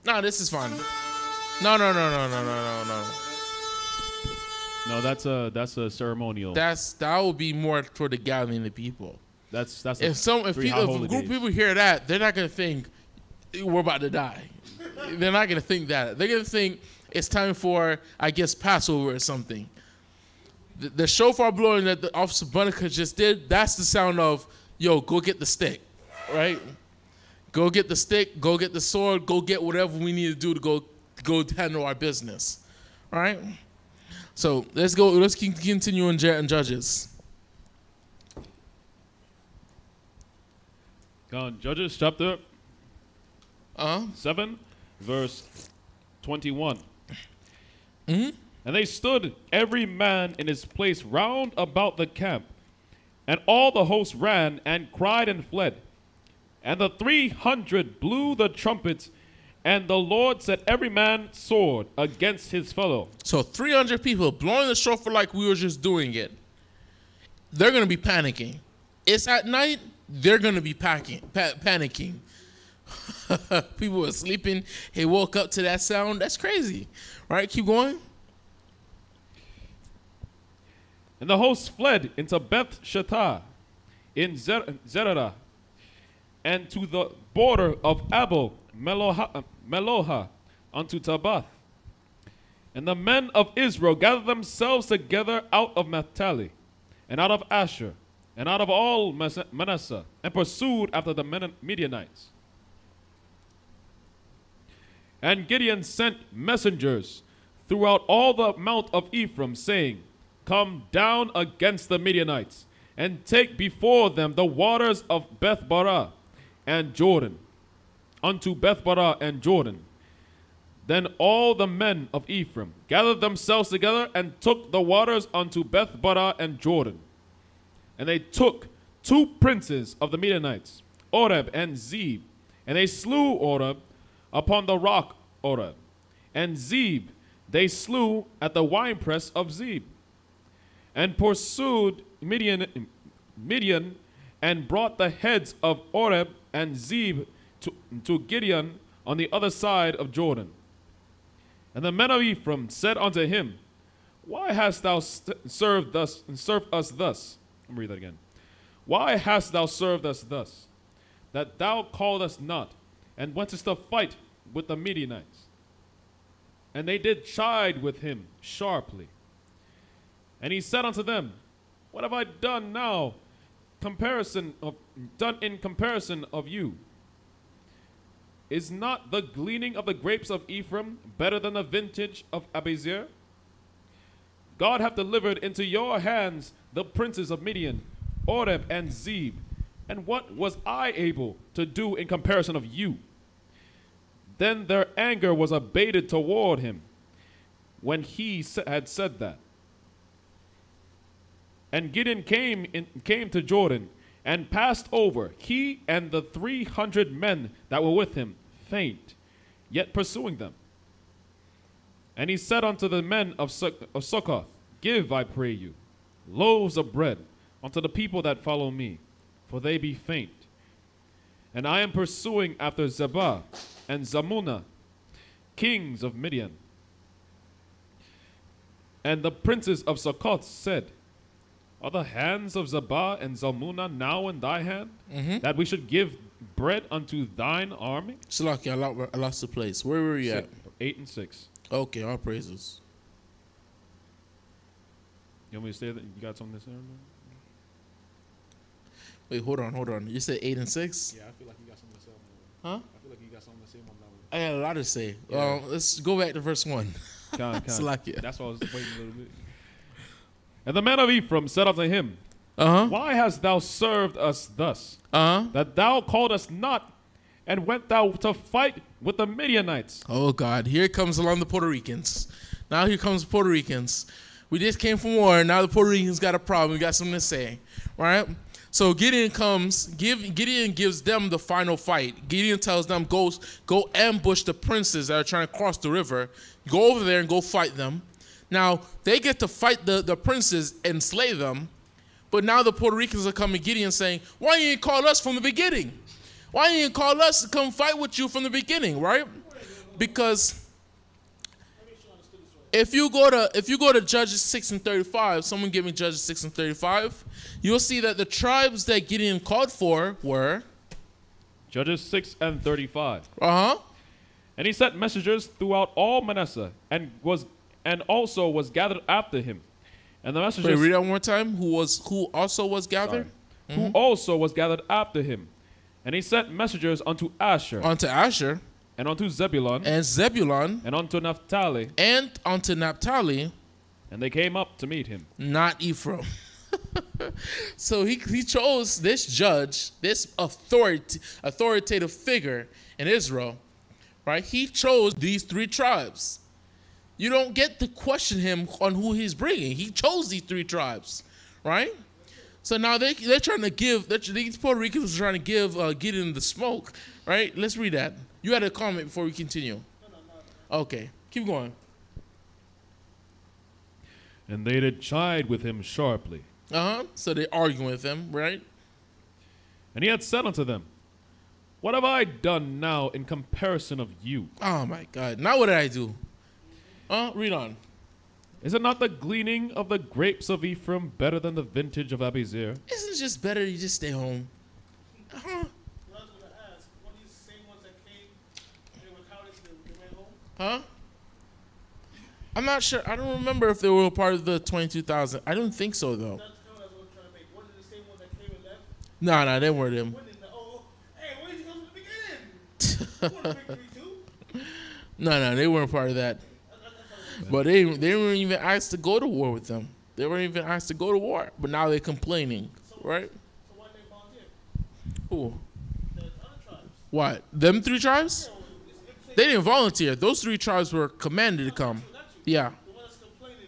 No, this is fine. No. No, that's a ceremonial. That will be more for the gathering of the people. If a group of people hear that, they're not gonna think we're about to die. They're not gonna think that. They're gonna think it's time for, I guess, Passover or something. The shofar blowing that the Officer Bunnica just did, that's the sound of, yo, go get the stick, right? Go get the stick, go get the sword, go get whatever we need to do to go handle our business. All right? So let's go. Let's continue in Judges. Judges chapter 7, verse 21. Mm-hmm. And they stood every man in his place round about the camp, and all the host ran and cried and fled. And the 300 blew the trumpets, and the Lord set every man sword against his fellow. So 300 people blowing the shofar like we were just doing it. They're going to be panicking. It's at night. They're going to be panicking. People were sleeping. They woke up to that sound. That's crazy. Right? Keep going. And the host fled into Beth Shattah in Zerah, and to the border of Abel Meloha unto Tabath. And the men of Israel gathered themselves together out of Naphtali, and out of Asher, and out of all Manasseh, and pursued after the Midianites. And Gideon sent messengers throughout all the mount of Ephraim, saying, Come down against the Midianites, and take before them the waters of Beth-barah and Jordan, unto Beth-barah and Jordan. Then all the men of Ephraim gathered themselves together and took the waters unto Beth-barah and Jordan. And they took 2 princes of the Midianites, Oreb and Zeb, and they slew Oreb upon the rock Oreb, and Zeb they slew at the winepress of Zeb, and pursued Midian and brought the heads of Oreb and Zeb to Gideon on the other side of Jordan. And the men of Ephraim said unto him, Why hast thou served us thus? Let me read that again. Why hast thou served us thus, that thou called us not, and wentest to fight with the Midianites? And they did chide with him sharply. And he said unto them, What have I done now done in comparison of you? Is not the gleaning of the grapes of Ephraim better than the vintage of Abiezer? God hath delivered into your hands the princes of Midian, Oreb and Zeb. And what was I able to do in comparison of you? Then their anger was abated toward him when he had said that. And Gideon came to Jordan and passed over, he and the 300 men that were with him, faint, yet pursuing them. And he said unto the men of Succoth, Give, I pray you, loaves of bread unto the people that follow me, for they be faint. And I am pursuing after Zebah and Zamunah, kings of Midian. And the princes of Succoth said, Are the hands of Zabah and Zalmunna now in thy hand, that we should give bread unto thine army? Salaki, I lost the place. Where were you at? 8 and 6. Okay, all praises. You want me to say that? You got something to say? Wait, hold on. You said 8 and 6? Yeah, I feel like you got something to say. Huh? I feel like you got something to say on that one. I got a lot to say. Yeah. Let's go back to verse 1. Salakia. That's why I was waiting a little bit. And the man of Ephraim said unto him, Why hast thou served us thus? That thou called us not, and went thou to fight with the Midianites? Oh, God. Here comes along the Puerto Ricans. Now here comes the Puerto Ricans. We just came from war. Now the Puerto Ricans got a problem. We got something to say. Right? So Gideon comes. Gideon gives them the final fight. Gideon tells them, go ambush the princes that are trying to cross the river. Go over there and go fight them. Now, they get to fight the princes and slay them. But now the Puerto Ricans are coming to Gideon saying, why you didn't call us from the beginning? Why you didn't call us to come fight with you from the beginning, right? Because if you go to Judges 6 and 35, someone give me Judges 6 and 35, you'll see that the tribes that Gideon called for were Judges 6 and 35. And he sent messengers throughout all Manasseh, and also was gathered after him. And the messengers. Wait, read that one more time. Who also was gathered? Who also was gathered after him. And he sent messengers unto Asher. Unto Asher. And unto Zebulun. And Zebulun. And unto Naphtali. And unto Naphtali. And they came up to meet him. Not Ephraim. So he chose this judge, this authoritative figure in Israel, right? He chose these 3 tribes. You don't get to question him on who he's bringing. He chose these 3 tribes, right? So now they're trying to give, these Puerto Ricans are trying to give Gideon the smoke, right? Let's read that. You had a comment before we continue. No. Okay, keep going. And they did chide with him sharply. So they're arguing with him, right? And he had said unto them, What have I done now in comparison of you? Oh my God, now what did I do? Read on. Is it not the gleaning of the grapes of Ephraim better than the vintage of Abiezer? Isn't it just better you just stay home? I was going to ask, what are these same ones that came and they were counted and they went home? I'm not sure. I don't remember if they were a part of the 22,000. I don't think so, though. That's what I was trying to make. What are the same ones that came and left? No, they weren't them. Hey, where did you go from the beginning? You want a victory too? No, they weren't part of that. But they weren't even asked to go to war with them. They weren't even asked to go to war. But now they're complaining, right? So why did they volunteer? Who? The other tribes. What? Them 3 tribes? They didn't volunteer. Those 3 tribes were commanded to come. Yeah. The ones complaining,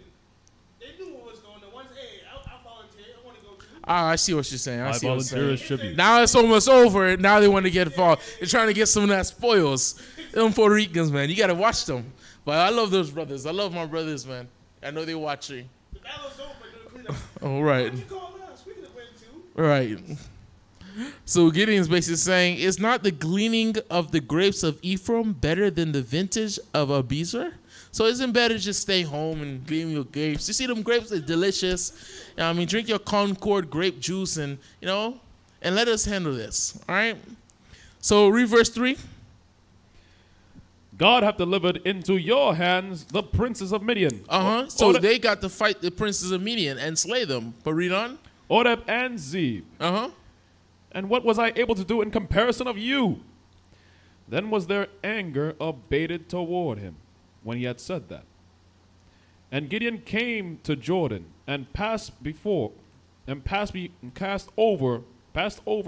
they knew what was going on. The ones, hey, I volunteer. I want to go too. I see what you're saying. I see what you're volunteer as saying. tribute. Now it's almost over. Now they want to get involved. They're trying to get some of that spoils. Them Puerto Ricans, man. You got to watch them. But I love those brothers. I love my brothers, man. I know they're watching. The battle's over. Oh, right. What you call us? We could have went too. Right. So Gideon's basically saying, is not the gleaning of the grapes of Ephraim better than the vintage of Abiezer? So isn't it better just stay home and glean your grapes? You see them grapes are delicious. I mean, drink your Concord grape juice and, and let us handle this. All right? So read verse 3. God hath delivered into your hands the princes of Midian. So they got to fight the princes of Midian and slay them. But read on. Oreb and Zeb. And what was I able to do in comparison of you? Then was their anger abated toward him when he had said that. And Gideon came to Jordan and passed over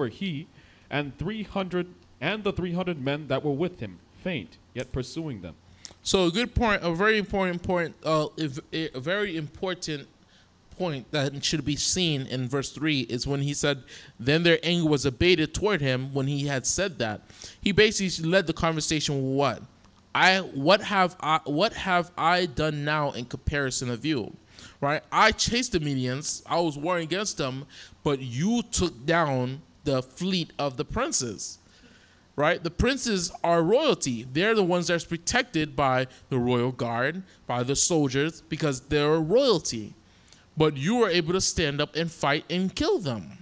he and the 300 men that were with him, faint, yet pursuing them. So a good point, a very important point that should be seen in verse 3 is when he said, then their anger was abated toward him when he had said that. He basically led the conversation with what? What have I done now in comparison of you? Right? I chased the Midians. I was warring against them, but you took down the fleet of the princes. right? The princes are royalty. They're the ones that's protected by the royal guard, by the soldiers, because they're royalty. But you were able to stand up and fight and kill them.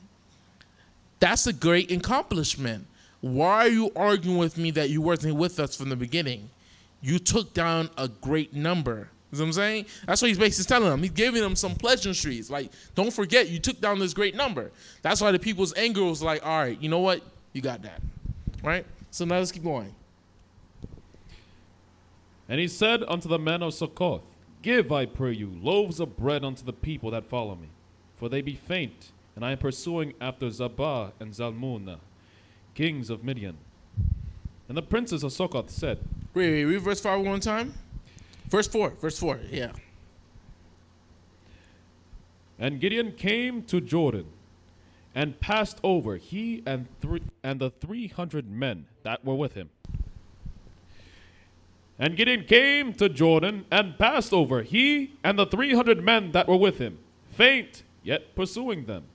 That's a great accomplishment. Why are you arguing with me that you weren't with us from the beginning? You took down a great number. You know what I'm saying? That's what he's basically telling them. He's giving them some pleasantries. Like, don't forget, you took down this great number. That's why the people's anger was like, all right, you know what? You got that. Right? So now let's keep going. And he said unto the men of Succoth, Give, I pray you, loaves of bread unto the people that follow me, for they be faint, and I am pursuing after Zebah and Zalmunna, kings of Midian. And the princes of Succoth said, Read verse 5 one time. Verse 4, yeah. And Gideon came to Jordan, and passed over, he and the 300 men that were with him. And Gideon came to Jordan, and passed over, he and the 300 men that were with him, faint, yet pursuing them.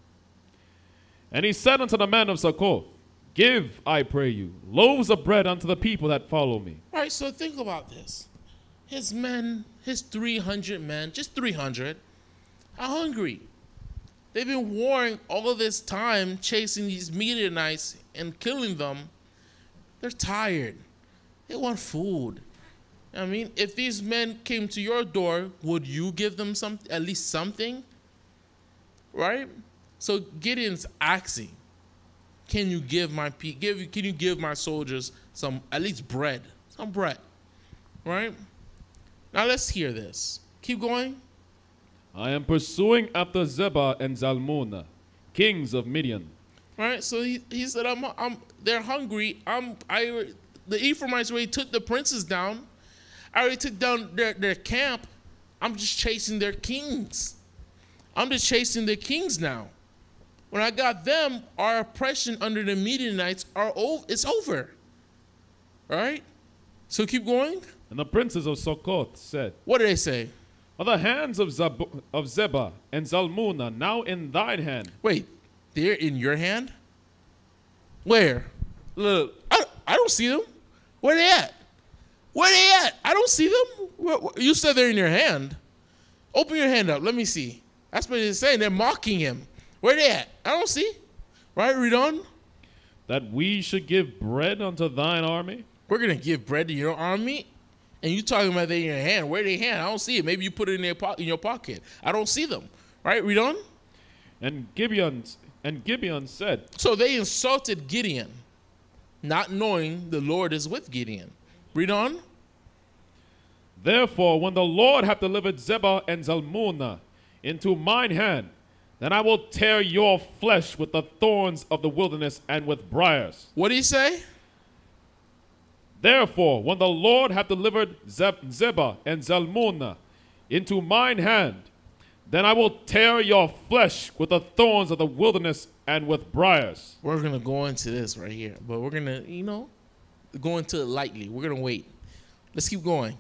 And he said unto the men of Succoth, Give, I pray you, loaves of bread unto the people that follow me. All right, so think about this. His men, his 300 men, just 300, are hungry. They've been warring all of this time, chasing these Midianites and killing them. They're tired. They want food. I mean, if these men came to your door, would you give them at least something? Right? So Gideon's asking, can you give my soldiers some, at least bread? Some bread. Right? Now let's hear this. Keep going. I am pursuing after Zebah and Zalmunna, kings of Midian. All right, so he said, they're hungry. The Ephraimites already took the princes down. I already took down their camp. I'm just chasing their kings. I'm just chasing their kings now. When I got them, our oppression under the Midianites it's over. All right? So keep going. And the princes of Succoth said, What did they say? Are the hands of Zebah and Zalmunna now in thine hand? Wait, they're in your hand? Where? Look, I don't see them. Where they at? Where they at? I don't see them. You said they're in your hand. Open your hand up. Let me see. That's what they're saying. They're mocking him. Where they at? I don't see. Right, read on. That we should give bread unto thine army? We're going to give bread to your army? And you talking about they in your hand. Where they hand? I don't see it. Maybe you put it in your pocket. I don't see them. Right, read on. And Gideon said. So they insulted Gideon, not knowing the Lord is with Gideon. Read on. Therefore, when the Lord hath delivered Zebah and Zalmunna into mine hand, then I will tear your flesh with the thorns of the wilderness and with briars. What did he say? Therefore, when the Lord hath delivered Zebah and Zalmunna into mine hand, then I will tear your flesh with the thorns of the wilderness and with briars. We're going to go into this right here, but we're going to, go into it lightly. We're going to wait. Let's keep going.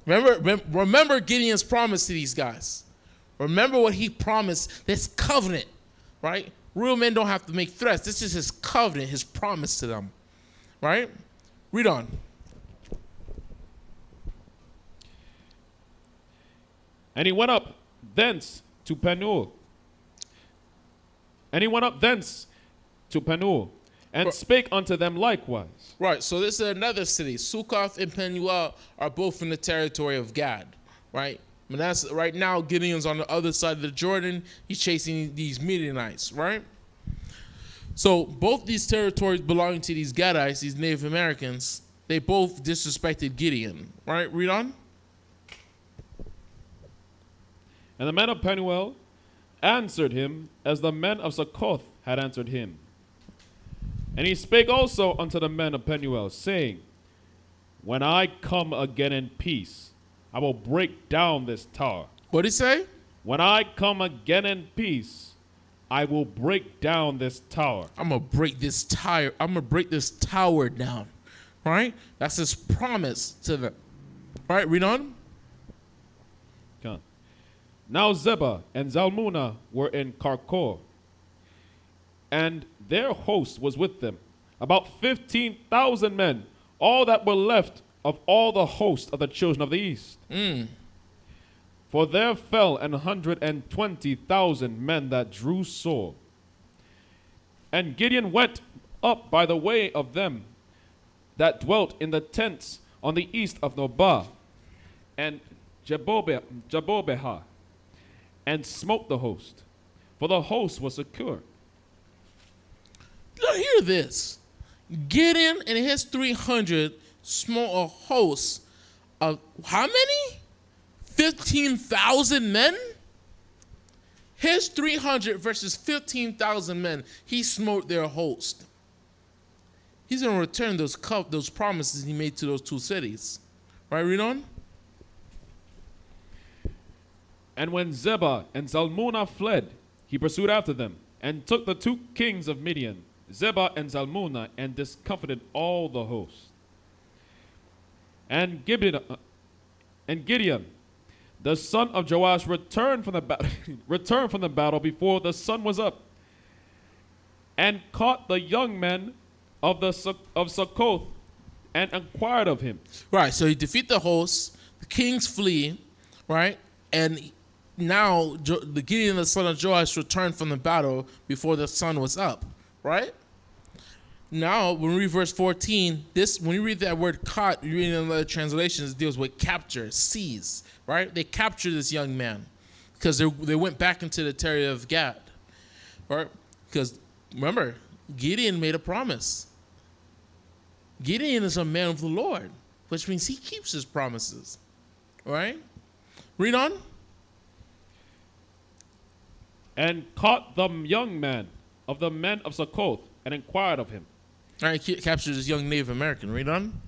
Remember Gideon's promise to these guys. Remember what he promised, this covenant, right? Real men don't have to make threats. This is his covenant, his promise to them, right? Read on. And he went up thence to Penuel. And spake unto them likewise. Right, so this is another city. Succoth and Penuel are both in the territory of Gad, right? Manasseh, right now, Gideon's on the other side of the Jordan. He's chasing these Midianites, right? So both these territories belonging to these Gadites, these Native Americans, they both disrespected Gideon, right? Read on. And the men of Penuel answered him as the men of Succoth had answered him. And he spake also unto the men of Penuel, saying, When I come again in peace, I will break down this tower. What did he say? When I come again in peace, I will break down this tower. I'm gonna break this tower down. Right? That's his promise to them. Right, read on. Come. Now Zebah and Zalmunna were in Karkor, and their host was with them, about 15,000 men, all that were left of all the host of the children of the east. For there fell 120,000 men that drew sword. And Gideon went up by the way of them that dwelt in the tents on the east of Nobah and Jabobehah, and smote the host, for the host was secure. Now hear this. Gideon and his 300 smote a host of how many? 15,000 men? His 300 versus 15,000 men, he smote their host. He's going to return those promises he made to those two cities. Right, read on. And when Zebah and Zalmunna fled, he pursued after them, and took the two kings of Midian, Zebah and Zalmunna, and discomfited all the host. And Gideon, the son of Joash, returned from the battle before the sun was up, and caught the young men of Succoth, and inquired of him. Right, so he defeat the host, the kings flee, right, and now the Gideon, the son of Joash, returned from the battle before the sun was up, right? Now, when we read verse 14, when you read that word caught, you read in other translations, it deals with capture, seize, right? They captured this young man because they went back into the territory of Gad, right? Because remember, Gideon made a promise. Gideon is a man of the Lord, which means he keeps his promises, right? Read on. And caught the young man of the men of Succoth, and inquired of him. All right, captures this young Native American. Read on.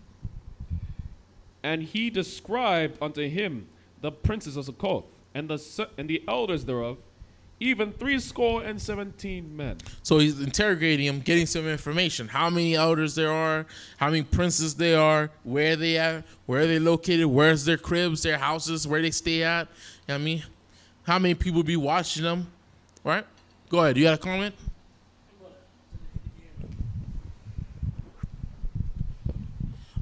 And he described unto him the princes of Succoth, and the elders thereof, even 70 men. So he's interrogating him, getting some information. How many elders there are, how many princes there are, where they at, where are they located, where's their cribs, their houses, where they stay at. You know what I mean? How many people be watching them, right? Go ahead. You got a comment?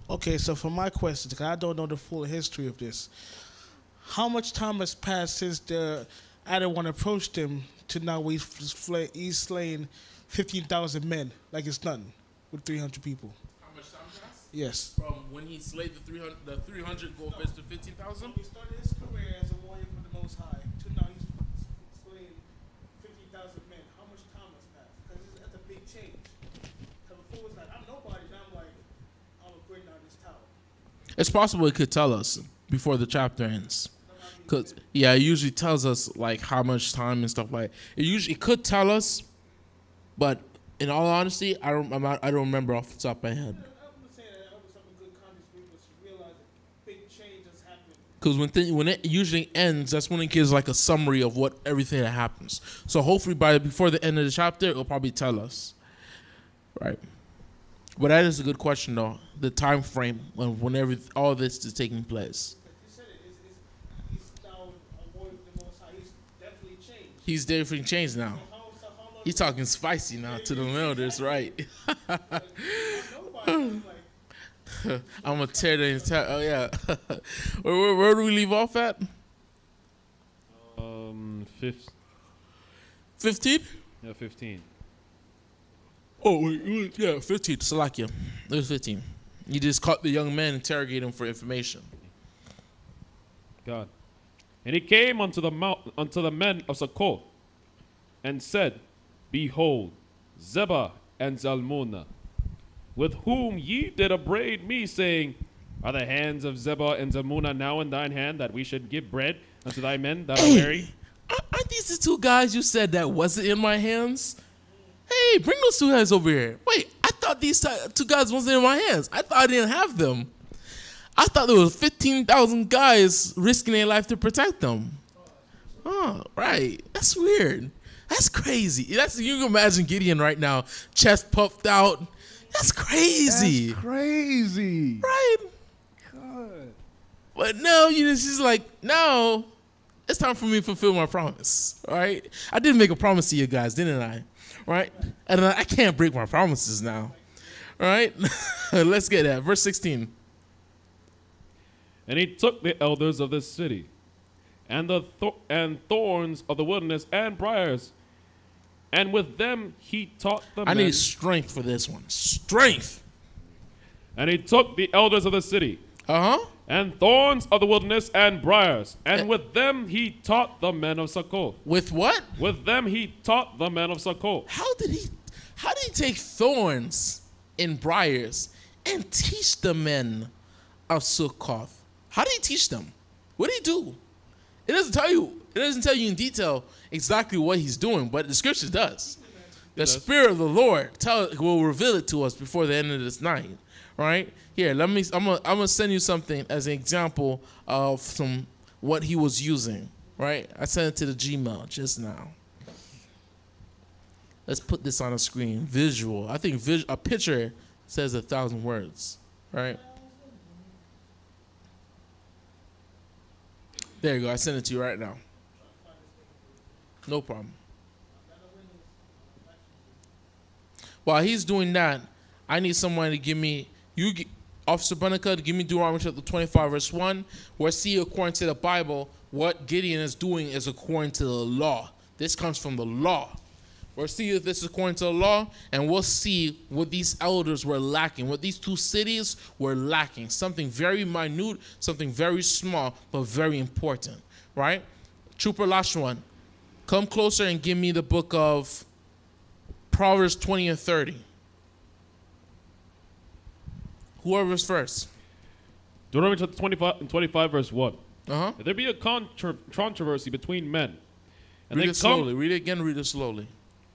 Okay, so for my question, because I don't know the full history of this, how much time has passed since Adam one approached him to now he's slain 15,000 men like it's nothing with 300 people? How much time passed? Yes. From when he slayed the 300 go versus the 15,000? He started his career as a warrior for the Most High to now he's slain 15,000 men. How much time has passed? Because that's a big change. Because before it was like, I'm nobody, now I'm like, I'm a great down this tower. It's possible it could tell us before the chapter ends. Cause yeah, it usually tells us like how much time and stuff like it could tell us, but in all honesty, I don't remember off the top of my head. Because when it usually ends, that's when it gives like a summary of what everything that happens. So hopefully before the end of the chapter, it'll probably tell us, right? But that is a good question though. The time frame when all this is taking place. He's definitely changed now. He's talking spicy now to the elders, right? I'm gonna tear the entire. Oh yeah. Where do we leave off at? 15. Yeah, 15. Oh wait, yeah, 15. Salakia. It was 15. You just caught the young man, interrogate him for information. God. And he came unto the men of Succoth, and said, Behold, Zebah and Zalmunna, with whom ye did upbraid me, saying, Are the hands of Zebah and Zalmunna now in thine hand, that we should give bread unto thy men that are weary? Aren't these the two guys you said that wasn't in my hands? Hey, bring those two guys over here. Wait, I thought these two guys wasn't in my hands. I thought I didn't have them. I thought there was 15,000 guys risking their life to protect them. Oh, right. That's weird. That's crazy. You can imagine Gideon right now, chest puffed out. That's crazy. That's crazy. Right? God. But no, she's like, no, it's time for me to fulfill my promise. All right? I did make a promise to you guys, didn't I? Right? And I can't break my promises now. All right, let's get that. Verse 16. And he took the elders of the city, and the thorns of the wilderness, and briars, and with them he taught the I men. need strength for this one. Strength. And he took the elders of the city, and thorns of the wilderness, and briars, and with them he taught the men of Succoth. With what? With them he taught the men of Succoth. How did he take thorns and briars and teach the men of Sukkoth? How did he teach them? What did he do? It doesn't tell you. It doesn't tell you in detail exactly what he's doing, but the scripture does. The Spirit of the Lord will reveal it to us before the end of this night. Right? Here, I'm gonna send you something as an example of what he was using. Right? I sent it to the Gmail just now. Let's put this on a screen. Visual. I think a picture says 1,000 words. Right? There you go. I sent it to you right now. No problem. While he's doing that, I need someone to give me, Officer Bunica, to give me Deuteronomy chapter 25, verse 1, where see according to the Bible, what Gideon is doing is according to the law. This comes from the law. We'll see if this is according to the law, and we'll see what these elders were lacking, what these two cities were lacking. Something very minute, something very small, but very important, right? Trooper last one, come closer and give me the book of Proverbs 20 and 30. Whoever's first. Deuteronomy chapter 25 verse 1. Uh-huh. If there be a controversy between men, and Read they it slowly. Read it again. Read it slowly.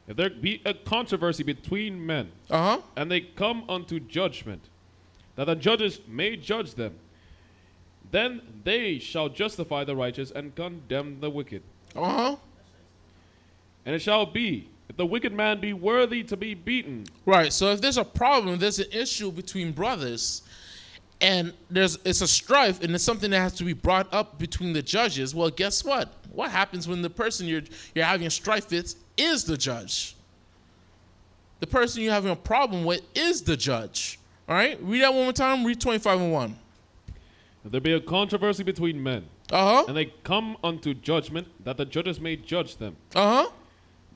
If there be a controversy between men, and they come unto judgment, that the judges may judge them, then they shall justify the righteous and condemn the wicked. And it shall be, if the wicked man be worthy to be beaten. Right. So if there's a problem, there's an issue between brothers, and it's a strife, and it's something that has to be brought up between the judges. Well, guess what? What happens when the person you're having a strife with is the judge? The person you're having a problem with is the judge. All right? Read that one more time. Read 25 and 1. If there be a controversy between men, and they come unto judgment, that the judges may judge them,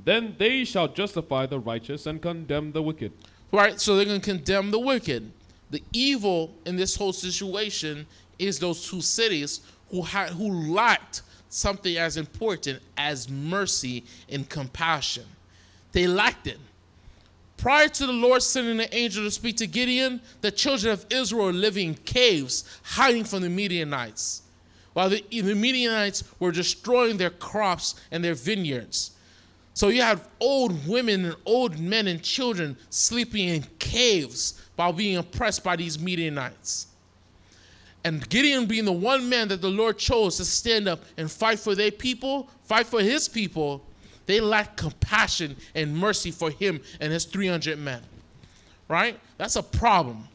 then they shall justify the righteous and condemn the wicked. Right? So they're going to condemn the wicked. The evil in this whole situation is those two cities who lacked something as important as mercy and compassion. They lacked it. Prior to the Lord sending an angel to speak to Gideon, the children of Israel were living in caves, hiding from the Midianites, while the Midianites were destroying their crops and their vineyards. So you have old women and old men and children sleeping in caves while being oppressed by these Midianites. And Gideon, being the one man that the Lord chose to stand up and fight for their people, fight for his people, they lacked compassion and mercy for him and his 300 men. Right? That's a problem.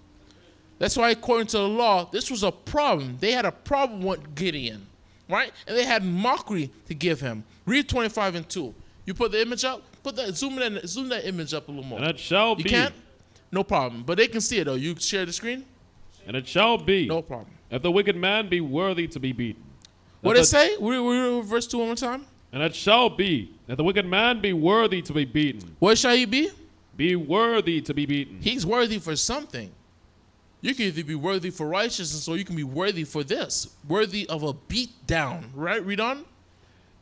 That's why, according to the law, this was a problem. They had a problem with Gideon. Right? And they had mockery to give him. Read 25 and 2. You put the image up? Zoom that image up a little more. And it shall be. You can't? No problem. But they can see it, though. You share the screen? And it shall be. No problem. If the wicked man be worthy to be beaten. What did it say? We verse 2 one more time. And it shall be, if the wicked man be worthy to be beaten. What shall he be? Be worthy to be beaten. He's worthy for something. You can either be worthy for righteousness, or you can be worthy for this. Worthy of a beat down. Right? Read on.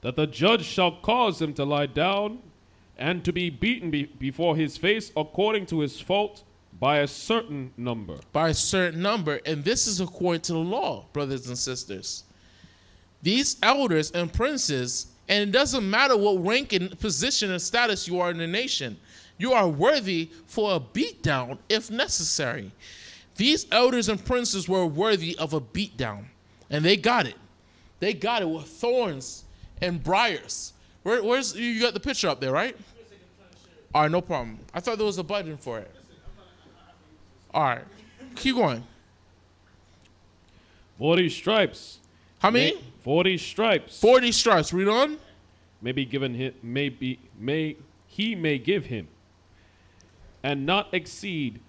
That the judge shall cause him to lie down and to be beaten before his face according to his fault by a certain number. By a certain number. And this is according to the law, brothers and sisters. These elders and princes, and it doesn't matter what rank and position and status you are in the nation, you are worthy for a beatdown if necessary. These elders and princes were worthy of a beatdown, and they got it. They got it with thorns and briars. Where's you got the picture up there, right? All right, no problem. I thought there was a button for it. All right, keep going. 40 stripes. How many? 40 stripes. 40 stripes. Read on. May be given him. He may give him, and not exceed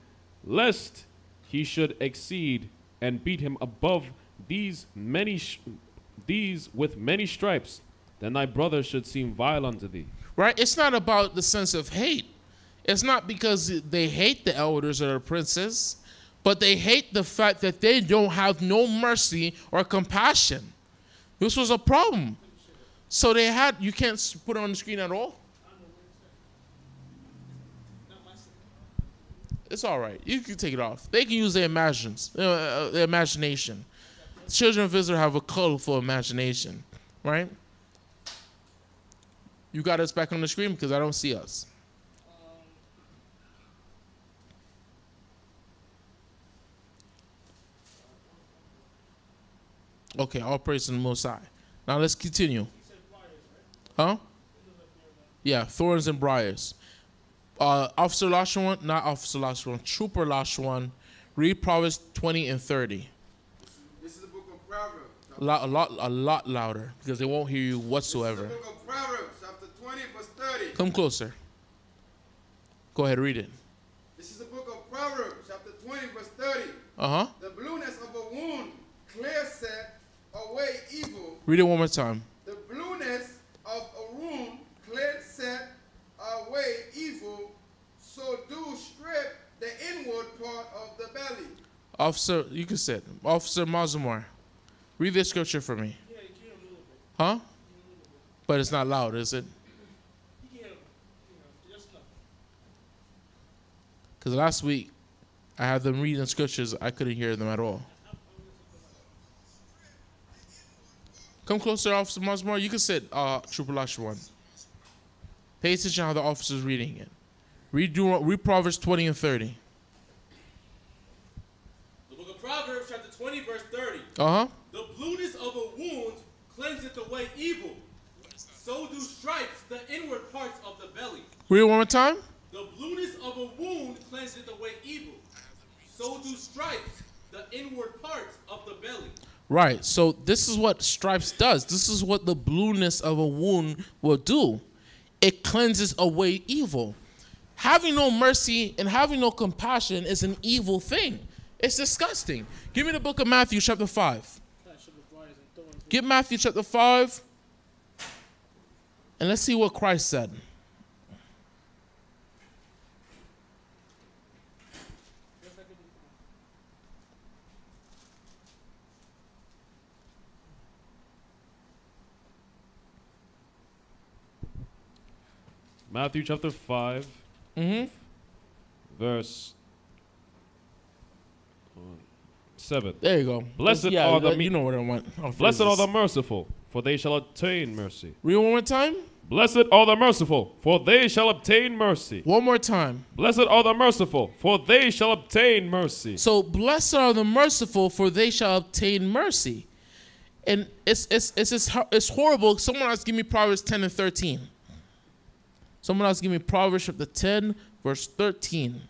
lest he should exceed and beat him above these with many stripes, then thy brother should seem vile unto thee. Right? It's not about the sense of hate. It's not because they hate the elders or the princes, but they hate the fact that they don't have no mercy or compassion. This was a problem. So they had, you can't put it on the screen at all? It's all right. You can take it off. They can use their imagination. Children of Israel have a colorful imagination, right? You got us back on the screen because I don't see us. Okay, all praise to the Most High. Now let's continue. Huh? Yeah, thorns and briars. Officer Lashawan, not Officer Lashawan, Trooper Lashawan, read Proverbs 20 and 30. This is the book of Proverbs. A lot louder because they won't hear you whatsoever. This is the book of Proverbs, chapter 20, verse 30. Come closer. Go ahead, read it. This is the book of Proverbs, chapter 20, verse 30. Uh-huh. The blueness of a wound clear set away evil. Read it one more time. The blueness of a wound clear set away evil, so do strip the inward part of the belly. Officer, you can sit. Officer Mazamar, read this scripture for me. Yeah, you can hear him a little bit. Huh? But it's not loud, is it? You can hear him, just enough. Because last week, I had them reading scriptures. I couldn't hear them at all. Come closer, Officer Mazamar. You can sit, Trooper Lashawan. Pay attention how the officer's reading it. Read Proverbs 20 and 30. The book of Proverbs, chapter 20, verse 30. Uh-huh. The blueness of a wound cleanseth away evil. So do stripes the inward parts of the belly. Read it one more time. The blueness of a wound cleanseth away evil. So do stripes the inward parts of the belly. Right. So this is what stripes does. This is what the blueness of a wound will do. It cleanses away evil. Having no mercy and having no compassion is an evil thing. It's disgusting. Give me the book of Matthew chapter 5. Get Matthew chapter 5. And let's see what Christ said. Matthew chapter 5, verse 7. There you go. Blessed Yeah, are the you know what I want. Blessed are the merciful, for they shall obtain mercy. Read one more time. Blessed are the merciful, for they shall obtain mercy. One more time. Blessed are the merciful, for they shall obtain mercy. So blessed are the merciful, for they shall obtain mercy. And it's horrible. Someone else give me Proverbs 10 and 13. Someone else give me Proverbs chapter 10, verse 13.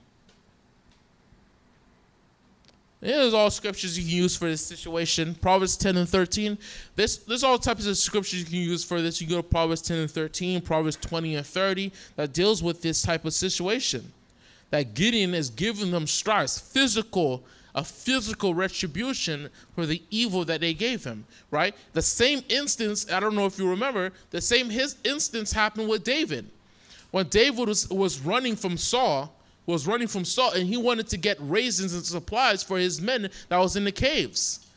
There's all scriptures you can use for this situation. Proverbs 10 and 13. There's all types of scriptures you can use for this. You go to Proverbs 10 and 13, Proverbs 20 and 30, that deals with this type of situation. That Gideon is giving them stripes, a physical retribution for the evil that they gave him, right? The same instance, I don't know if you remember, the same instance happened with David. When David was running from Saul, and he wanted to get raisins and supplies for his men that was in the caves.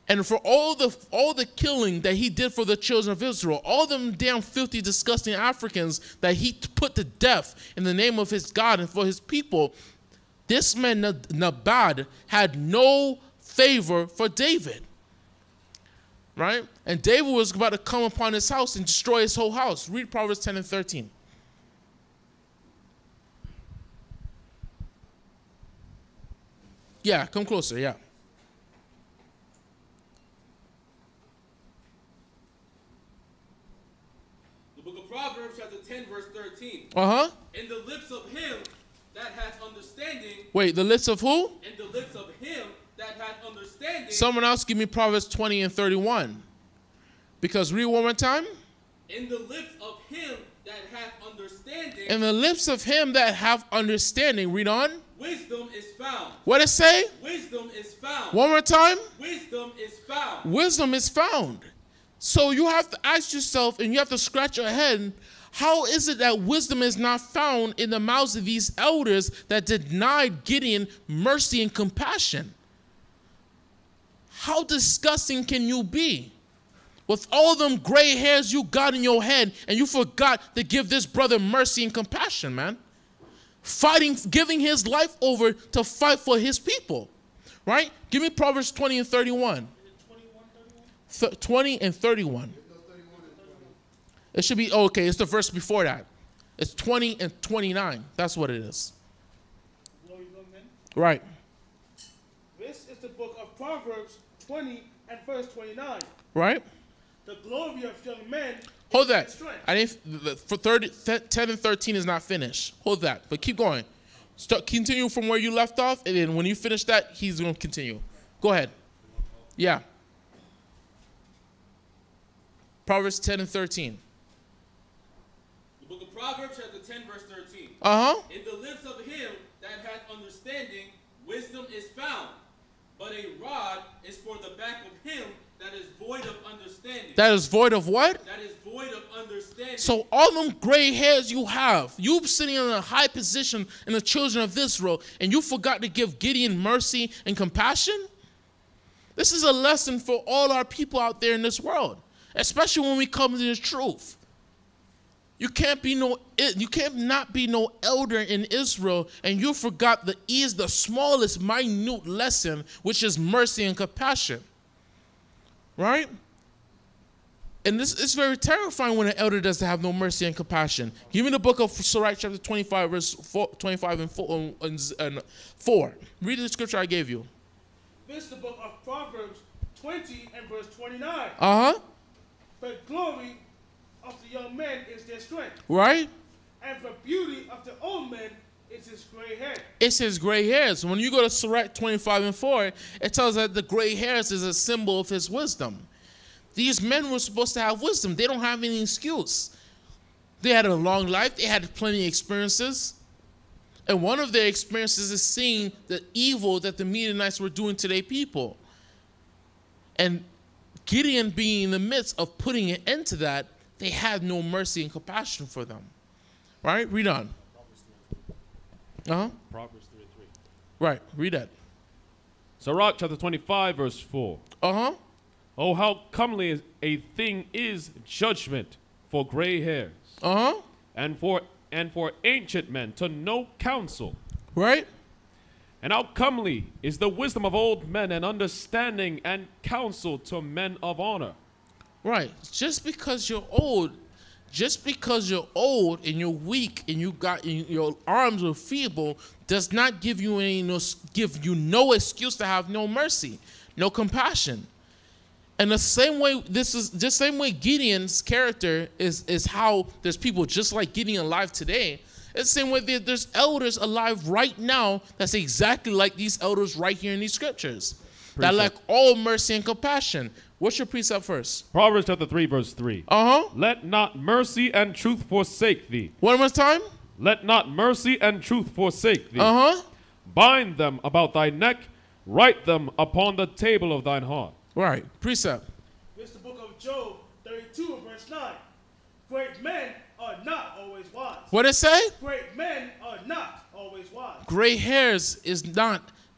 And for all the killing that he did for the children of Israel, all them damn filthy, disgusting Africans that he put to death in the name of his God and for his people, this man Nabad had no favor for David. Right? And David was about to come upon his house and destroy his whole house. Read Proverbs 10 and 13. Yeah, come closer, yeah. The book of Proverbs, chapter 10, verse 13. Uh-huh. In the lips of him that hath understanding. Wait, the lips of who? In the lips of him that hath understanding. Someone else give me Proverbs 20 and 31. Because read one more time. In the lips of him that hath understanding. In the lips of him that have understanding. Read on. wisdom is found. What it say? Wisdom is found. One more time. Wisdom is found. Wisdom is found. So you have to ask yourself, and you have to scratch your head, how is it that wisdom is not found in the mouths of these elders that denied Gideon mercy and compassion? How disgusting can you be? With all them gray hairs you got in your head, and you forgot to give this brother mercy and compassion, man. Fighting, giving his life over to fight for his people, right? Give me Proverbs 20 and 31. 20 and 31. It should be, okay, it's the verse before that. It's 20 and 29. That's what it is. Glory, young men. Right. This is the book of Proverbs 20 and verse 29. Right? The glory of young men Hold is their that. strength. I didn't, for 10 and 13 is not finished. Hold that. But keep going. Continue from where you left off, and then when you finish that, he's going to continue. Go ahead. Yeah. Proverbs 10 and 13. The book of Proverbs, chapter 10, verse 13. Uh-huh. In the lips of him that hath understanding, wisdom is found. But a rod is for the back of him that is void of understanding. That is void of what? That is void of understanding. So all them gray hairs you have, you sitting in a high position in the children of Israel, and you forgot to give Gideon mercy and compassion? This is a lesson for all our people out there in this world, especially when we come to the truth. You can't not be no elder in Israel, and you forgot the smallest minute lesson, which is mercy and compassion. Right? And this is very terrifying when an elder doesn't have no mercy and compassion. Give me the book of Sirach, chapter 25, verse 25 and 4. Read the scripture I gave you. This is the book of Proverbs 20 and verse 29. Uh-huh. The glory of the young men is their strength, Right? and the beauty of the old men is his gray hair. It's his gray hairs. When you go to Sirach 25 and 4, it tells that the gray hairs is a symbol of his wisdom. These men were supposed to have wisdom. They don't have any excuse. They had a long life. They had plenty of experiences. And one of their experiences is seeing the evil that the Midianites were doing to their people. And Gideon being in the midst of putting an end to that, they had no mercy and compassion for them. Right? Read on. Uh-huh. Proverbs 3 and 3. Right. Read that. Sirach chapter 25, verse 4. Uh-huh. Oh, how comely a thing is judgment for gray hairs, Uh-huh. and for ancient men to know counsel. Right? And how comely is the wisdom of old men, and understanding and counsel to men of honor. Right. Just because you're old and you're weak and your arms are feeble does not give you no excuse to have no mercy, no compassion. And the same way Gideon's character is how there's people just like Gideon alive today. It's the same way there's elders alive right now that's exactly like these elders right here in these scriptures. That lack all mercy and compassion. What's your precept first? Proverbs chapter 3, verse 3. Uh-huh. Let not mercy and truth forsake thee. One more time. Let not mercy and truth forsake thee. Uh-huh. Bind them about thy neck, write them upon the table of thine heart. Right. Precept. This is the book of Job 32 and verse 9. Great men are not always wise. What it say? Great men are not always wise. Gray hairs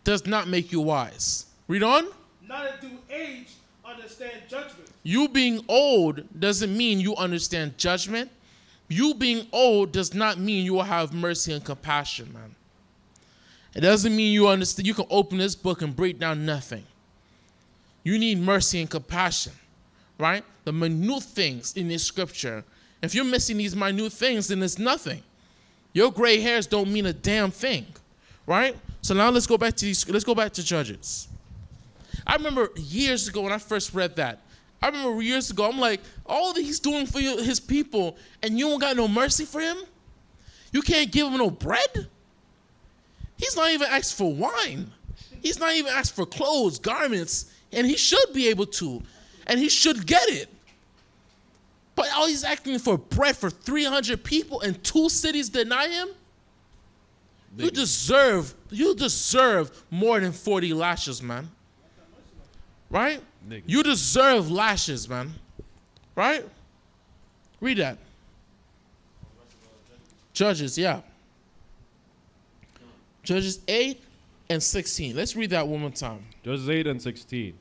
does not make you wise. Read on. Neither do age understand judgment. You being old doesn't mean you understand judgment. You being old does not mean you will have mercy and compassion, man. It doesn't mean you understand. You can open this book and break down nothing. You need mercy and compassion, right? The minute things in this scripture. If you're missing these minute things, then it's nothing. Your gray hairs don't mean a damn thing, right? So now let's go back to Judges. I remember years ago when I first read that. I'm like, all that he's doing for his people, and you don't got no mercy for him? You can't give him no bread? He's not even asked for wine. He's not even asked for clothes, garments, and he should be able to, and he should get it. But all he's asking for bread for 300 people and 2 cities deny him? You deserve more than 40 lashes, man. Right? Nigga. You deserve lashes, man. Right? Read that. Judges, yeah. Judges 8 and 16. Let's read that one more time. Judges 8 and 16.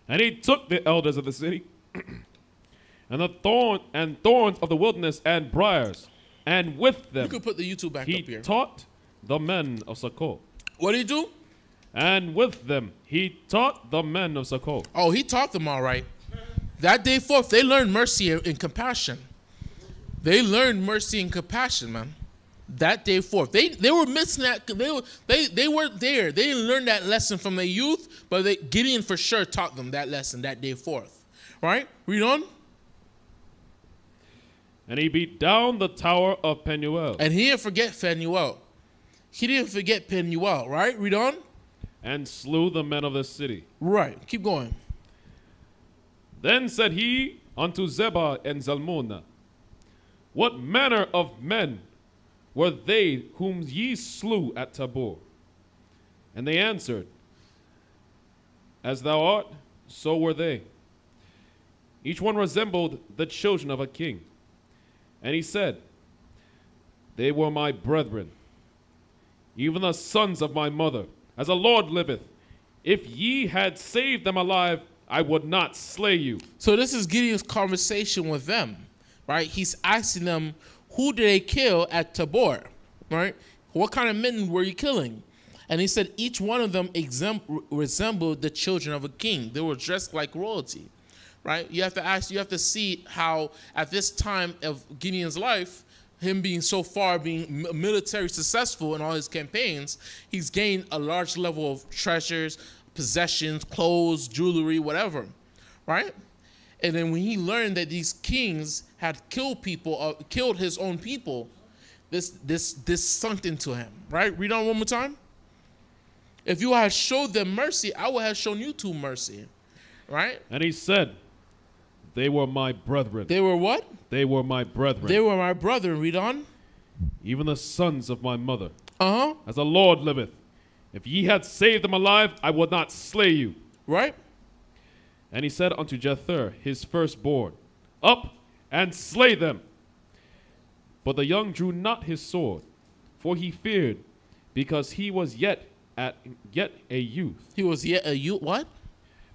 And he took the elders of the city and the thorns of the wilderness and briars, and with them You could put the YouTube back he up here. taught the men of Succoth. What did he do? And with them he taught the men of Succoth. Oh, he taught them all right. That day forth, they learned mercy and compassion. They learned mercy and compassion, man. That day forth, they were missing that. They weren't there. They didn't learn that lesson from their youth, but Gideon for sure taught them that lesson that day forth. Right? Read on. And he beat down the tower of Penuel, And he didn't forget Phanuel. He didn't forget Penuel. Right? Read on. and slew the men of the city. Right. Keep going. Then said he unto Zebah and Zalmunna, what manner of men were they whom ye slew at Tabor? And they answered, as thou art, so were they. Each one resembled the children of a king. And he said, they were my brethren, even the sons of my mother. As the Lord liveth, if ye had saved them alive, I would not slay you. So this is Gideon's conversation with them, right? He's asking them, who did they kill at Tabor, right? What kind of men were you killing? And he said each one of them resembled the children of a king. They were dressed like royalty, right? You have to see how at this time of Gideon's life, him being so far, being military successful in all his campaigns, he's gained a large level of treasures, possessions, clothes, jewelry, whatever, right? And then when he learned that these kings had killed people, killed his own people, this sunk into him, right? Read on one more time. If you had showed them mercy, I would have shown you too mercy, right? And he said, they were my brethren. They were what? They were my brethren. They were my brethren. Read on. Even the sons of my mother. Uh-huh. As the Lord liveth, if ye had saved them alive, I would not slay you. Right? And he said unto Jether, his firstborn, up and slay them. But the young drew not his sword, for he feared, because he was yet a youth. He was yet a youth. What?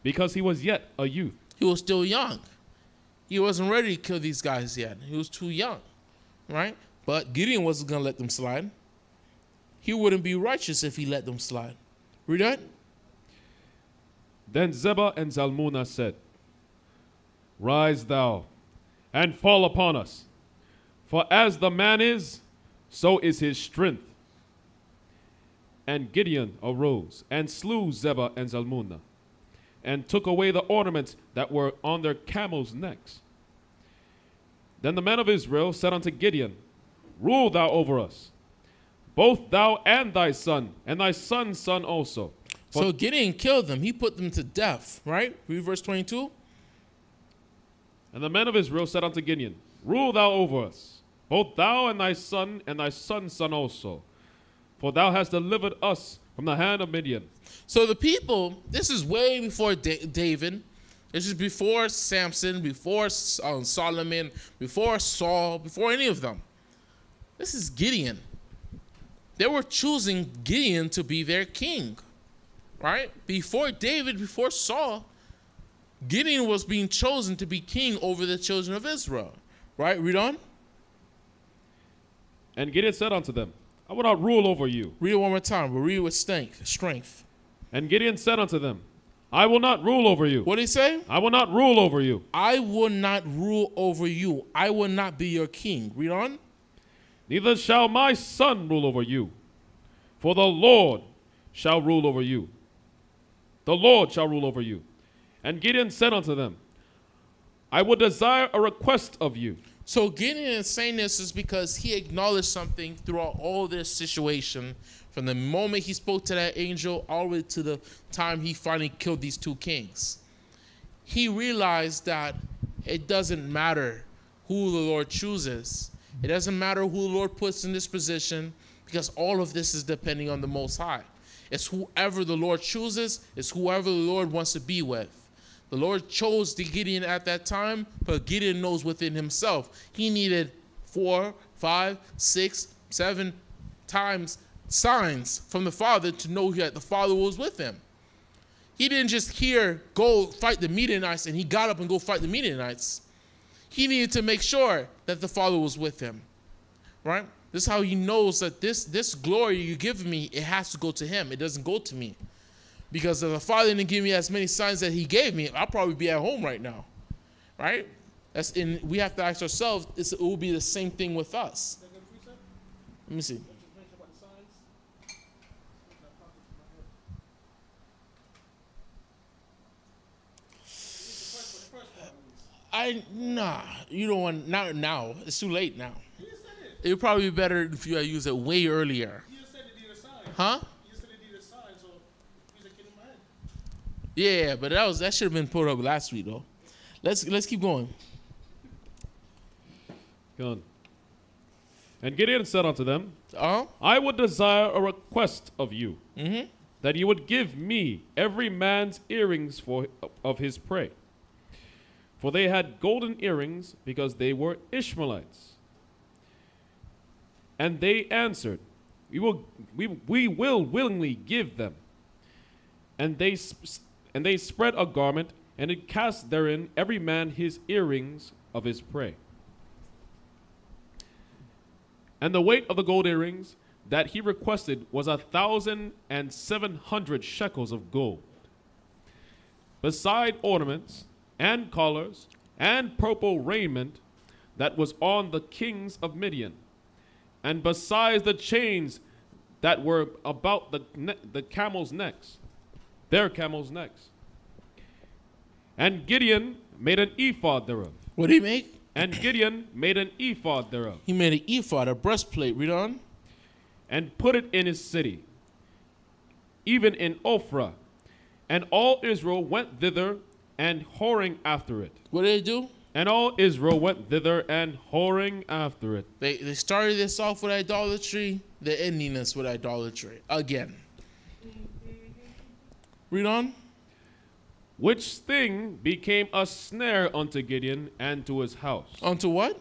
Because he was yet a youth. He was still young. He wasn't ready to kill these guys yet. He was too young, right? But Gideon wasn't going to let them slide. He wouldn't be righteous if he let them slide. Read that. Then Zebah and Zalmunna said, rise thou, and fall upon us. For as the man is, so is his strength. And Gideon arose, and slew Zebah and Zalmunna, and took away the ornaments that were on their camels' necks. Then the men of Israel said unto Gideon, rule thou over us, both thou and thy son, and thy son's son also. So Gideon killed them. He put them to death, right? Read verse 22. And the men of Israel said unto Gideon, rule thou over us, both thou and thy son's son also, for thou hast delivered us from the hand of Midian. So the people, this is way before David. This is before Samson, before Solomon, before Saul, before any of them. This is Gideon. They were choosing Gideon to be their king, right? Before David, before Saul, Gideon was being chosen to be king over the children of Israel, right? Read on. And Gideon said unto them, I will not rule over you. Read it one more time. We'll read it with strength. And Gideon said unto them, I will not rule over you. What did he say? I will not rule over you. I will not rule over you. I will not be your king. Read on. Neither shall my son rule over you, for the Lord shall rule over you. The Lord shall rule over you. And Gideon said unto them, I would desire a request of you. So Gideon is saying this is because he acknowledged something throughout all this situation, from the moment he spoke to that angel all the way to the time he finally killed these two kings. He realized that it doesn't matter who the Lord chooses. It doesn't matter who the Lord puts in this position. because all of this is depending on the Most High. It's whoever the Lord chooses. It's whoever the Lord wants to be with. The Lord chose the Gideon at that time, but Gideon knows within himself he needed 4, 5, 6, 7 times signs from the Father to know that the Father was with him. He didn't just hear, go fight the Midianites, and he got up and go fight the Midianites. He needed to make sure that the Father was with him, right? This is how he knows that this glory you give me, it has to go to him. It doesn't go to me. Because if the Father didn't give me as many signs that he gave me, I'll probably be at home right now, right? We have to ask ourselves, it will be the same thing with us. Let me see. You don't want, not now. It's too late now. It would probably be better if you had used it way earlier. You just said it needed a sign. Huh? You just said it needed a sign, so he's like getting my head. Yeah, but that should have been put up last week though. Let's keep going. Go on. And Gideon said unto them, Oh? I would desire a request of you, that you would give me every man's earrings of his prey. For they had golden earrings, because they were Ishmaelites. And they answered, we will willingly give them. And they spread a garment, and it cast therein every man his earrings of his prey. And the weight of the gold earrings that he requested was 1,700 shekels of gold, beside ornaments and collars and purple raiment that was on the kings of Midian, and besides the chains that were about the camels' necks, their camels' necks. And Gideon made an ephod thereof. What did he make? And Gideon made an ephod thereof, He made an ephod, a breastplate. Read on. and put it in his city, even in Ophrah. And all Israel went thither and whoring after it. What did they do? And all Israel went thither and whoring after it. They started this off with idolatry. They're ending this with idolatry again. Read on. Which thing became a snare unto Gideon and to his house. Onto what?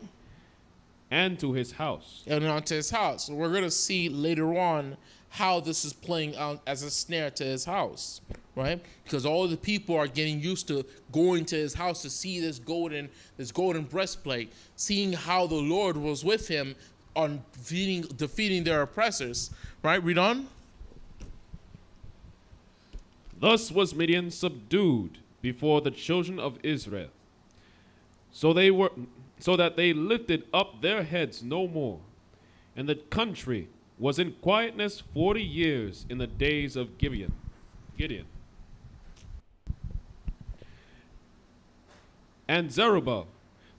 And to his house. And onto his house. So we're going to see later on how this is playing out as a snare to his house, right? Because all the people are getting used to going to his house to see this golden breastplate, seeing how the Lord was with him on defeating their oppressors, right? Read on. Thus was Midian subdued before the children of Israel. So that they lifted up their heads no more. And the country was in quietness 40 years in the days of Gideon. And Zerubbabel,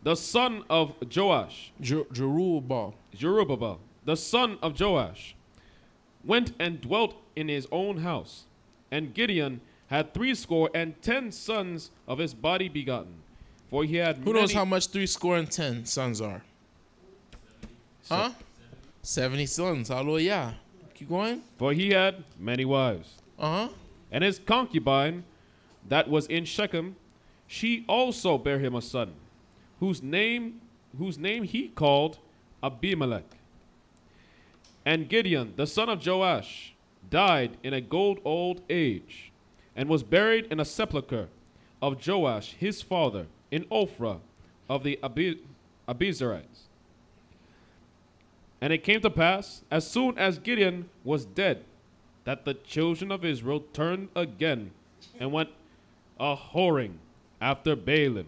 the son of Joash, Zerubbabel, the son of Joash, went and dwelt in his own house. And Gideon had 70 sons of his body begotten, for he had Who knows how much 70 sons are? Huh? 70 sons. Hallelujah. Keep going. For he had many wives. Uh-huh. And his concubine that was in Shechem, she also bare him a son, whose name he called Abimelech. And Gideon, the son of Joash, died in a old age, and was buried in a sepulchre of Joash his father in Ophrah of the Abizarites. And it came to pass, as soon as Gideon was dead, that the children of Israel turned again and went a whoring after Baalim,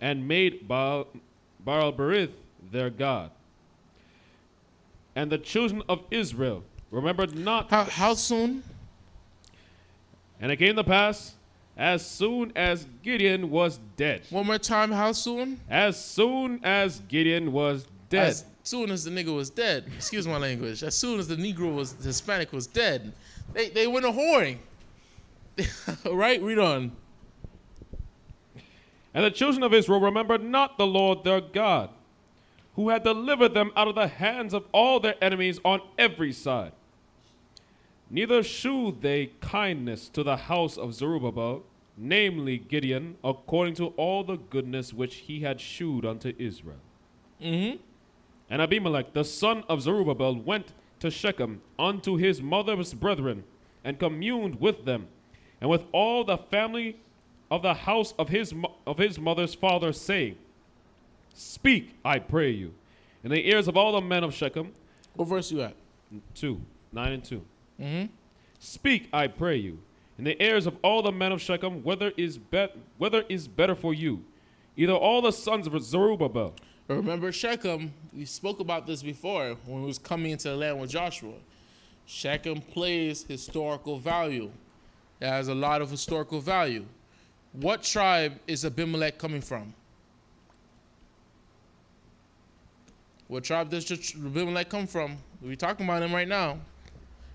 and made Baal-berith their god. And the children of Israel remembered not. How soon? And it came to pass, as soon as Gideon was dead. One more time, how soon? As soon as Gideon was dead. As soon as the nigga was dead. Excuse my language. As soon as the Hispanic was dead. They went a whoring. Right? Read on. And the children of Israel remembered not the Lord their God, who had delivered them out of the hands of all their enemies on every side. Neither shewed they kindness to the house of Zerubbabel, namely Gideon, according to all the goodness which he had shewed unto Israel. Mm-hmm. And Abimelech, the son of Zerubbabel, went to Shechem unto his mother's brethren, and communed with them, and with all the family of the house of his mother's father, saying, Speak, I pray you, in the ears of all the men of Shechem. What verse you at? 2, 9 and 2. Mm-hmm. Speak, I pray you, in the ears of all the men of Shechem, whether is better for you, either all the sons of Zerubbabel. Remember Shechem, we spoke about this before when we was coming into the land with Joshua. Shechem plays historical value. It has a lot of historical value. What tribe is Abimelech coming from? What tribe does Abimelech come from? We're talking about him right now.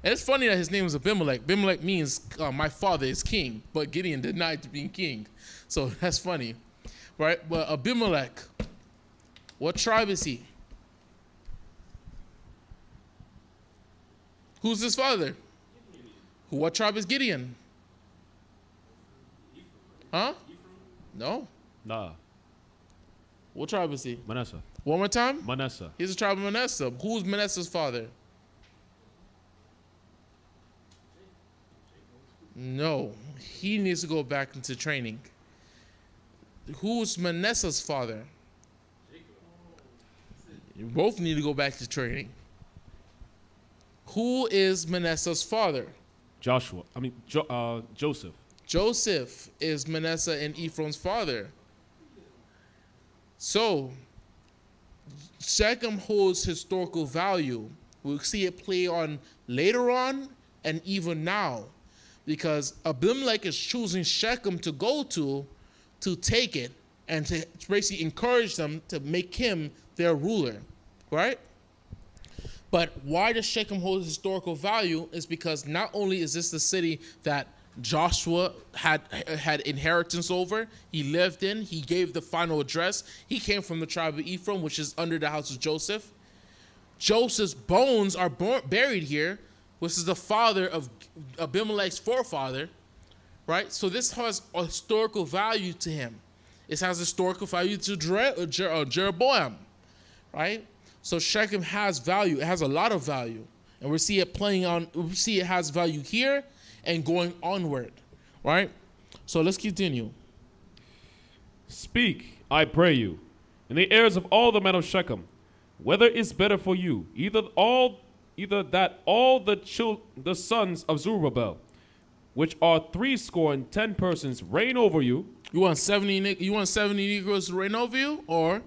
And it's funny that his name is Abimelech. Abimelech means my father is king, but Gideon denied being king. So that's funny, right? But Abimelech, what tribe is he? Who's his father? What tribe is Gideon? Huh? No. Nah, What tribe is he? Manasseh. One more time? Manasseh. He's a tribe of Manasseh. Who's Manasseh's father? No. He needs to go back into training. Who's Manasseh's father? You both need to go back to training. Who is Manasseh's father? Joseph. Joseph is Manasseh and Ephraim's father. So, Shechem holds historical value. We'll see it play on later on and even now. Because Abimelech is choosing Shechem to go to take it and to basically encourage them to make him their ruler, right? But why does Shechem hold historical value is because not only is this the city that Joshua had inheritance over, he lived in, he gave the final address. He came from the tribe of Ephraim, which is under the house of Joseph. Joseph's bones are buried here, which is the father of Abimelech's forefather, right? So this has a historical value to him. It has historical value to Jeroboam, right? So Shechem has value. It has a lot of value. And we see it playing on, we see it has value here and going onward, right? So let's continue. Speak, I pray you, in the ears of all the men of Shechem, whether is better for you, either that all the sons of Zerubbabel, which are 70 persons, reign over you. You want 70 Negroes to reign over you, or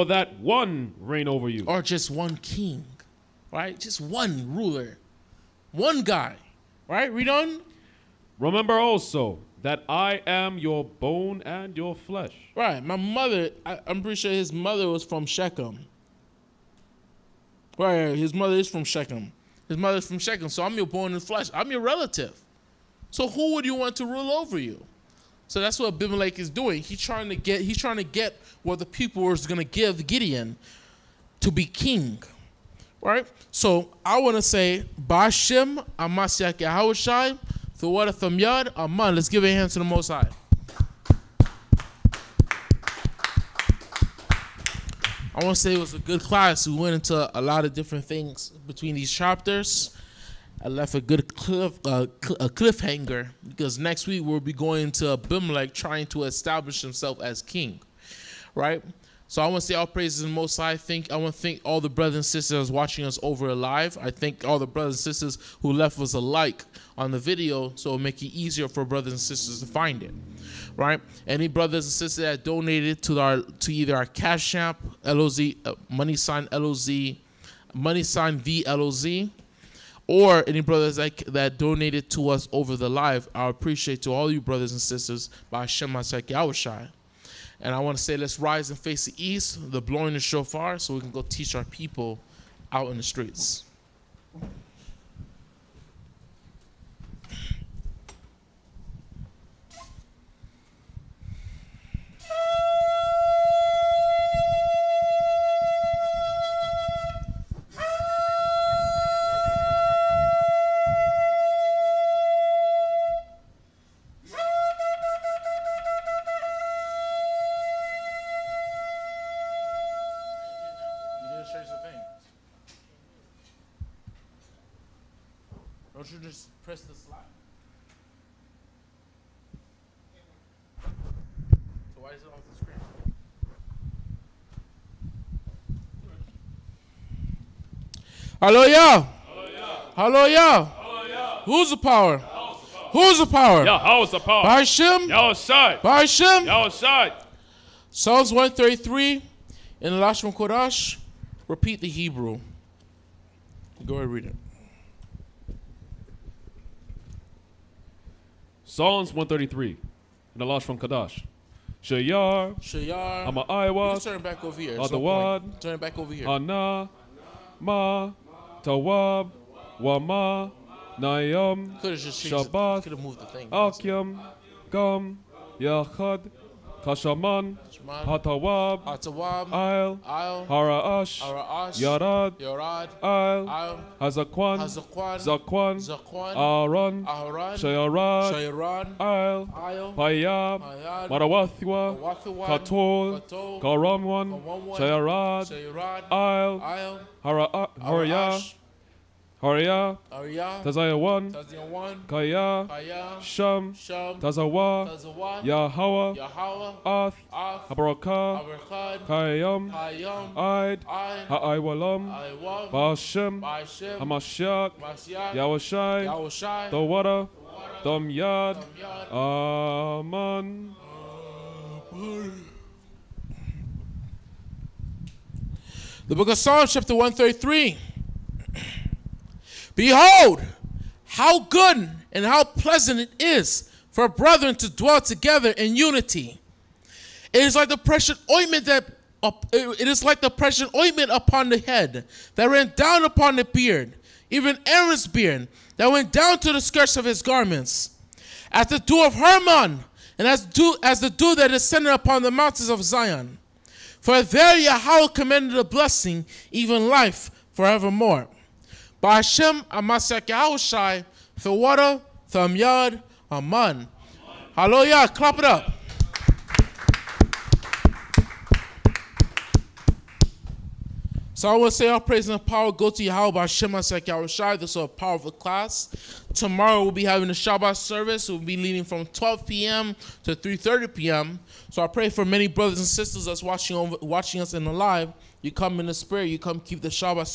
that one reign over you, or just one king, right? Just one ruler, one guy, right? Read on. Remember also that I am your bone and your flesh. Right. My mother, I'm pretty sure his mother was from Shechem. Right. His mother is from Shechem. His mother's from Shechem. So I'm your bone and flesh. I'm your relative. So who would you want to rule over you? So that's what Abimelech is doing. He's trying to get what the people was going to give Gideon to be king. Right? So I want to say, Bashem, Amasiak Yahushai, the word of Thamyad, Aman. Let's give a hand to the Most High. I want to say it was a good class. We went into a lot of different things between these chapters. I left a good cliffhanger because next week we'll be going to Abimelech trying to establish himself as king, right? So I want to say all praises and Most High. I want to thank all the brothers and sisters watching us over live. I thank all the brothers and sisters who left us a like on the video so it'll make it easier for brothers and sisters to find it, right? Any brothers and sisters that donated to either our Cash App, LOZ, money sign LOZ, money sign VLOZ, or any brothers that donated to us over the live, I appreciate to all you brothers and sisters by Hashem Mashiach Yahushai. And I want to say, let's rise and face the east, the blowing the shofar, so we can go teach our people out in the streets. Don't you just press the slide? So why is it off the screen? Hallelujah. Hallelujah. Who's the power? Who's the power? Yahweh's the power. By Hashem. Yahushai. By Hashem. Yahushai. Psalms 133 in the Lashon Kodash. Repeat the Hebrew. Go ahead and read it. Psalms 133 in the Lashon Kadash. Shayar. Shayar. Ama You can Iwat. turn it back over here. Adawad. Turn it back over here. Ana. Ma. Tawab. Wama. Nayam. Could have just changed Shabbat. Could have moved the thing. Akyam. Gam. Yachad. Kashaman. Shman. Hatawab. Atawam. Ail. Al. Haraash. Araash. Yarad. Yorad. Ail. Al. Hazakwan. Hazakwan. Zakwan. Zakwan. Aaron. Aharan. Shayarad. Shayran. Ail. Ail. Payab. Hayad. Marawathwa. Wafiwan. Katol. Katol. Karamwan. Karamwan. Shayarad. Shayrad. Ail. Ail. Haraya. Araash. Haraya. Arya. Tazayawan. Taziyawan. Kaya. Kaya. Sham. Sham. Tazawa. Tazawa. Yahweh. Yahweh. Ath. Af. Habaraka. Aberchad. Kayam. Hayam. Aid. Ai. Ha'aiwalam. Aiwam. Bashem. Bashem. Hamashiach. Mashiach. Yahushai. Yahushai. Dawada. Dam Yad. Yad. Aman. The book of Psalms, chapter 133. Behold, how good and how pleasant it is for brethren to dwell together in unity. It is like the precious ointment upon the head that ran down upon the beard, even Aaron's beard that went down to the skirts of his garments, as the dew of Hermon, and as the dew that descended upon the mountains of Zion. For there Yahweh commanded a blessing, even life forevermore. By Hashem, Amasak Yahushai, Thawada, Thamyad, Aman. Hallelujah, clap it up. So I want to say all praise and power go to Yahweh by Hashem, Amasak Yahushai. This is a powerful class. Tomorrow we'll be having the Shabbat service. We'll be leading from 12 p.m. to 3:30 p.m. So I pray for many brothers and sisters that's watching us in the live. You come in the spirit. You come keep the Shabbat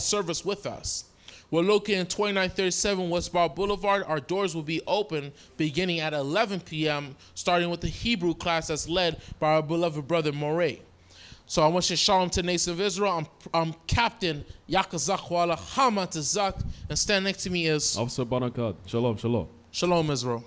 service with us. We're located in 2937 Westboro Boulevard. Our doors will be open beginning at 11 p.m., starting with the Hebrew class that's led by our beloved brother Morey. So I want to say shalom to the nation of Israel. I'm Captain Yakazak Wala Hamatazak, and standing next to me is Officer Banakat. Shalom, shalom. Shalom Israel.